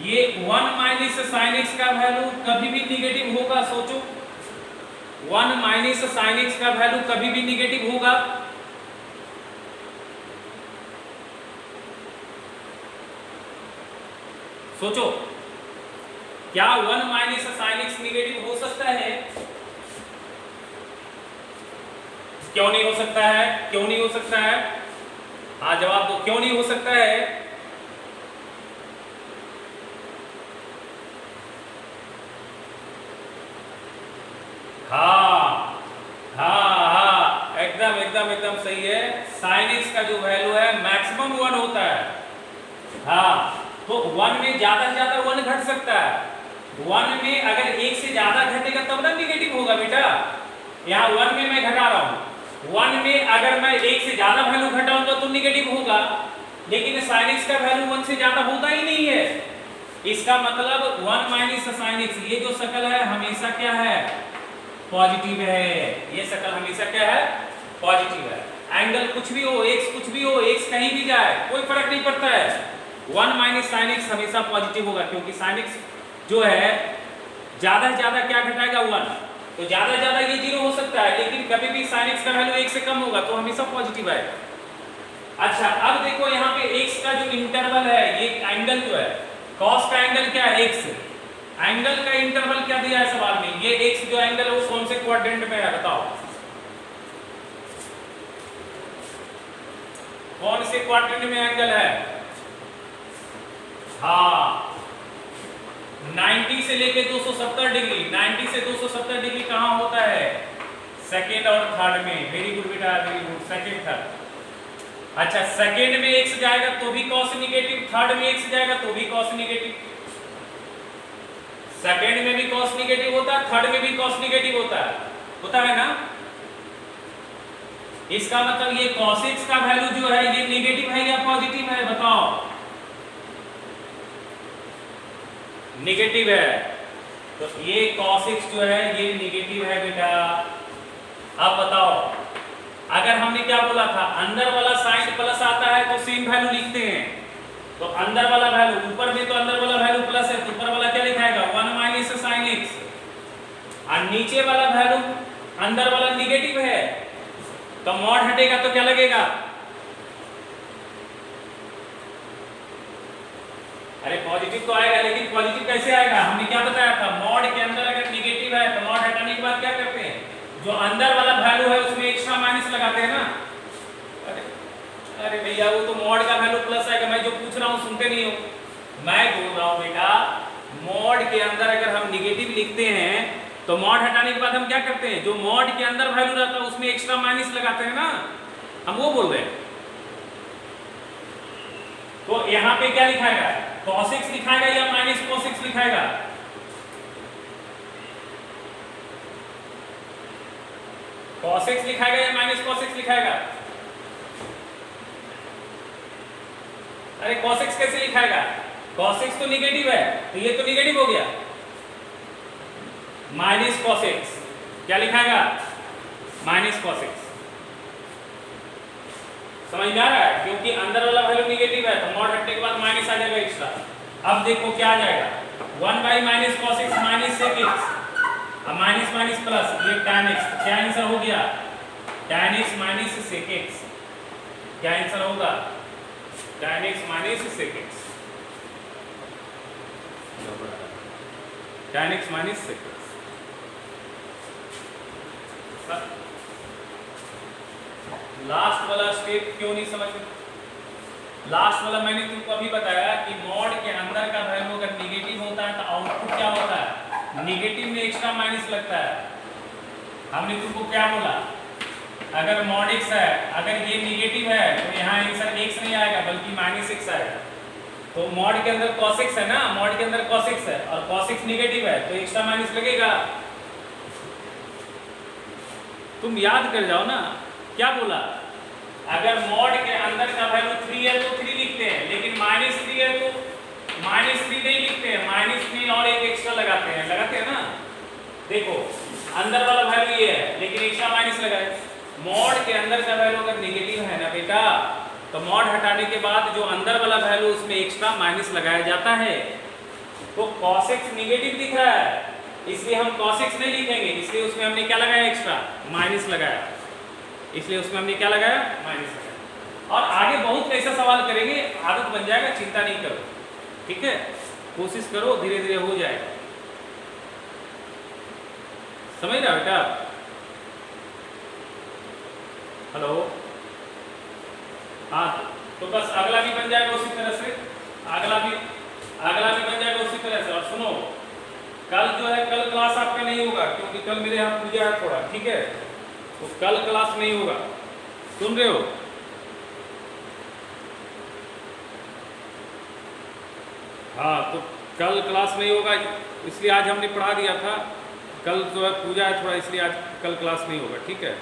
ये 1 माइनस साइन एक्स का वैल्यू कभी भी निगेटिव होगा, सोचो 1 माइनस साइन एक्स का वैल्यू कभी भी निगेटिव होगा, सोचो, क्या 1 माइनस साइन एक्स निगेटिव हो सकता है? क्यों नहीं हो सकता है? क्यों नहीं हो सकता है? हाँ जवाब दो, क्यों नहीं हो सकता है? हाँ हाँ हाँ, एकदम एकदम एकदम सही है। साइन एक्स का जो वैल्यू है मैक्सिमम 1 होता है। हाँ, तो 1 में ज्यादा से ज्यादा 1 घट सकता है। 1 में अगर 1 से ज्यादा घटेगा तब ना निगेटिव होगा बेटा। यहाँ 1 में मैं घटा रहा हूँ, 1 में अगर मैं 1 से ज्यादा वैल्यू घटाऊंगा तो निगेटिव होगा, लेकिन साइन एक्स का वैल्यू 1 से ज्यादा होता ही नहीं है। इसका मतलब 1 माइनस साइन एक्स, ये जो शकल है हमेशा क्या है? पॉजिटिव है। ये शकल हमेशा क्या है? पॉजिटिव है। एंगल कुछ भी हो, एक्स कुछ भी हो, एक्स कहीं भी जाए कोई फर्क नहीं पड़ता है, 1 माइनस साइन एक्स हमेशा पॉजिटिव होगा, क्योंकि साइन एक्स जो है ज्यादा से ज्यादा क्या घटाएगा? 1। तो ज्यादा से ज्यादा ये 0 हो सकता है, लेकिन कभी भी साइन एक्स का वैल्यू 1 से कम होगा तो हमेशा पॉजिटिव आएगा। अच्छा, अब देखो यहाँ पे एक्स का जो इंटरवल है, ये एंगल जो है कॉस का एंगल क्या है? एक्स। एंगल का इंटरवल क्या दिया है सवाल में? ये एक्स जो एंगल है वो कौन से क्वाड्रेंट में है बताओ? कौन से क्वाड्रेंट में एंगल है? हाँ, 90 से लेके 270 डिग्री। 90 से 270 डिग्री कहाँ होता है? सेकेंड और थर्ड में। वेरी गुड बेटा, वेरी गुड। Second third. अच्छा, सेकेंड में एक्स जाएगा तो भी कॉस निगेटिव, थर्ड में एक्स जाएगा तो भी कॉस निगेटिव। सेकेंड में भी कॉस निगेटिव होता है, थर्ड में भी कॉस निगेटिव होता है ना? इसका मतलब ये cos x का वैल्यू जो है ये निगेटिव है या पॉजिटिव है बताओ? निगेटिव है, तो ये cos x जो है ये निगेटिव है बेटा। अब बताओ, अगर हमने क्या बोला था, अंदर वाला साइन प्लस आता है तो सेम वैल्यू लिखते हैं, तो अंदर वाला वैल्यू, ऊपर में तो अंदर वाला वैल्यू प्लस है तो ऊपर वाला क्या लिखाएगा? 1 माइनस साइन एक्स। और नीचे वाला वैल्यू अंदर वाला निगेटिव है तो मॉड हटेगा तो क्या लगेगा? अरे पॉजिटिव तो आएगा, लेकिन पॉजिटिव कैसे आएगा? हमने क्या बताया था, मॉड के अंदर अगर निगेटिव है तो मॉड हटाने के बाद क्या करते हैं? जो अंदर वाला वैल्यू है उसमें एक्स्ट्रा माइनस लगाते हैं ना। अरे भैया वो तो मॉड का वैल्यू प्लस आएगा, मैं जो पूछ रहा हूँ सुनते नहीं हो। मैं बोल रहा हूँ बेटा, मॉड के अंदर अगर हम निगेटिव लिखते हैं तो मॉड हटाने के बाद हम क्या करते हैं? जो मॉड के अंदर वैल्यू रहता है उसमें एक्स्ट्रा माइनस लगाते हैं ना, हम वो बोल रहे हैं। तो यहाँ पे क्या लिखाएगा? cos x लिखाएगा या minus cos x लिखाएगा? cos x लिखाएगा या माइनस cos x लिखाएगा? अरे cos x कैसे लिखाएगा? cos x तो निगेटिव है, तो ये तो निगेटिव हो गया। माइनस cos x क्या लिखाएगा? Minus cos x। समझ में आ रहा है? क्योंकि अंदर वाला वैल्यू निगेटिव है तो मॉड हटने के बाद माइनस आ जाएगा एक्स्ट्रा। अब देखो क्या आ जाएगा? 1 by minus cos x minus sec x, अब माइनस माइनस प्लस, ये tan x। क्या आंसर हो गया? tan x minus sec x। क्या आंसर होगा? tan x minus sec x। tan x minus sec x। Last वाला स्टेप क्यों नहीं समझ में? लास्ट वाला मैंने तुमको अभी बताया कि मॉड के अंदर का वैल्यू अगर निगेटिव होता है तो आउटपुट क्या होता है? निगेटिव में एक्स्ट्रा माइनस लगता है। हमने तुमको क्या बोला? अगर मॉड x है, अगर ये निगेटिव है तो यहाँ आंसर x नहीं आएगा बल्कि माइनस x आएगा। तो मॉड के अंदर cos x है ना, मॉड के अंदर cos x है और cos x निगेटिव है तो एक्स्ट्रा माइनस लगेगा। तुम याद कर जाओ ना, क्या बोला? अगर मॉड के अंदर का वैल्यू 3 है तो 3 लिखते हैं, लेकिन माइनस 3 है तो माइनस 3 नहीं लिखते हैं, माइनस में और एक एक्स्ट्रा लगाते हैं ना। देखो अंदर वाला वैल्यू ये है लेकिन एक्स्ट्रा माइनस लगा है। मॉड के अंदर का वैल्यू अगर निगेटिव है ना बेटा, तो मॉड हटाने के बाद जो अंदर वाला वैल्यू उसमें एक्स्ट्रा माइनस लगाया जाता है। तो cos x निगेटिव दिख रहा है इसलिए हम cos x नहीं लिखेंगे, इसलिए उसमें हमने क्या लगाया? एक्स्ट्रा माइनस लगाया, इसलिए उसमें हमने क्या लगाया? माइनस लगाया। और आगे बहुत ऐसा सवाल करेंगे, आदत बन जाएगा, चिंता नहीं करो, ठीक है? कोशिश करो, धीरे धीरे हो जाएगा। समझ रहा बेटा? हेलो, हाँ, तो बस अगला भी बन जाएगा उसी तरह से, अगला भी बन जाएगा उसी तरह से। और सुनो, कल जो है, कल क्लास आपका नहीं होगा, क्योंकि कल मेरे यहाँ पूजा है थोड़ा, ठीक है? तो कल क्लास नहीं होगा, सुन रहे हो? हाँ, तो कल क्लास नहीं होगा, इसलिए आज हमने पढ़ा दिया था। कल जो है पूजा है थोड़ा, इसलिए आज कल क्लास नहीं होगा, ठीक है?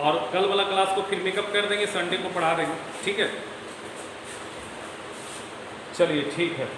और कल वाला क्लास को फिर मेकअप कर देंगे, संडे को पढ़ा देंगे, ठीक है? चलिए ठीक है।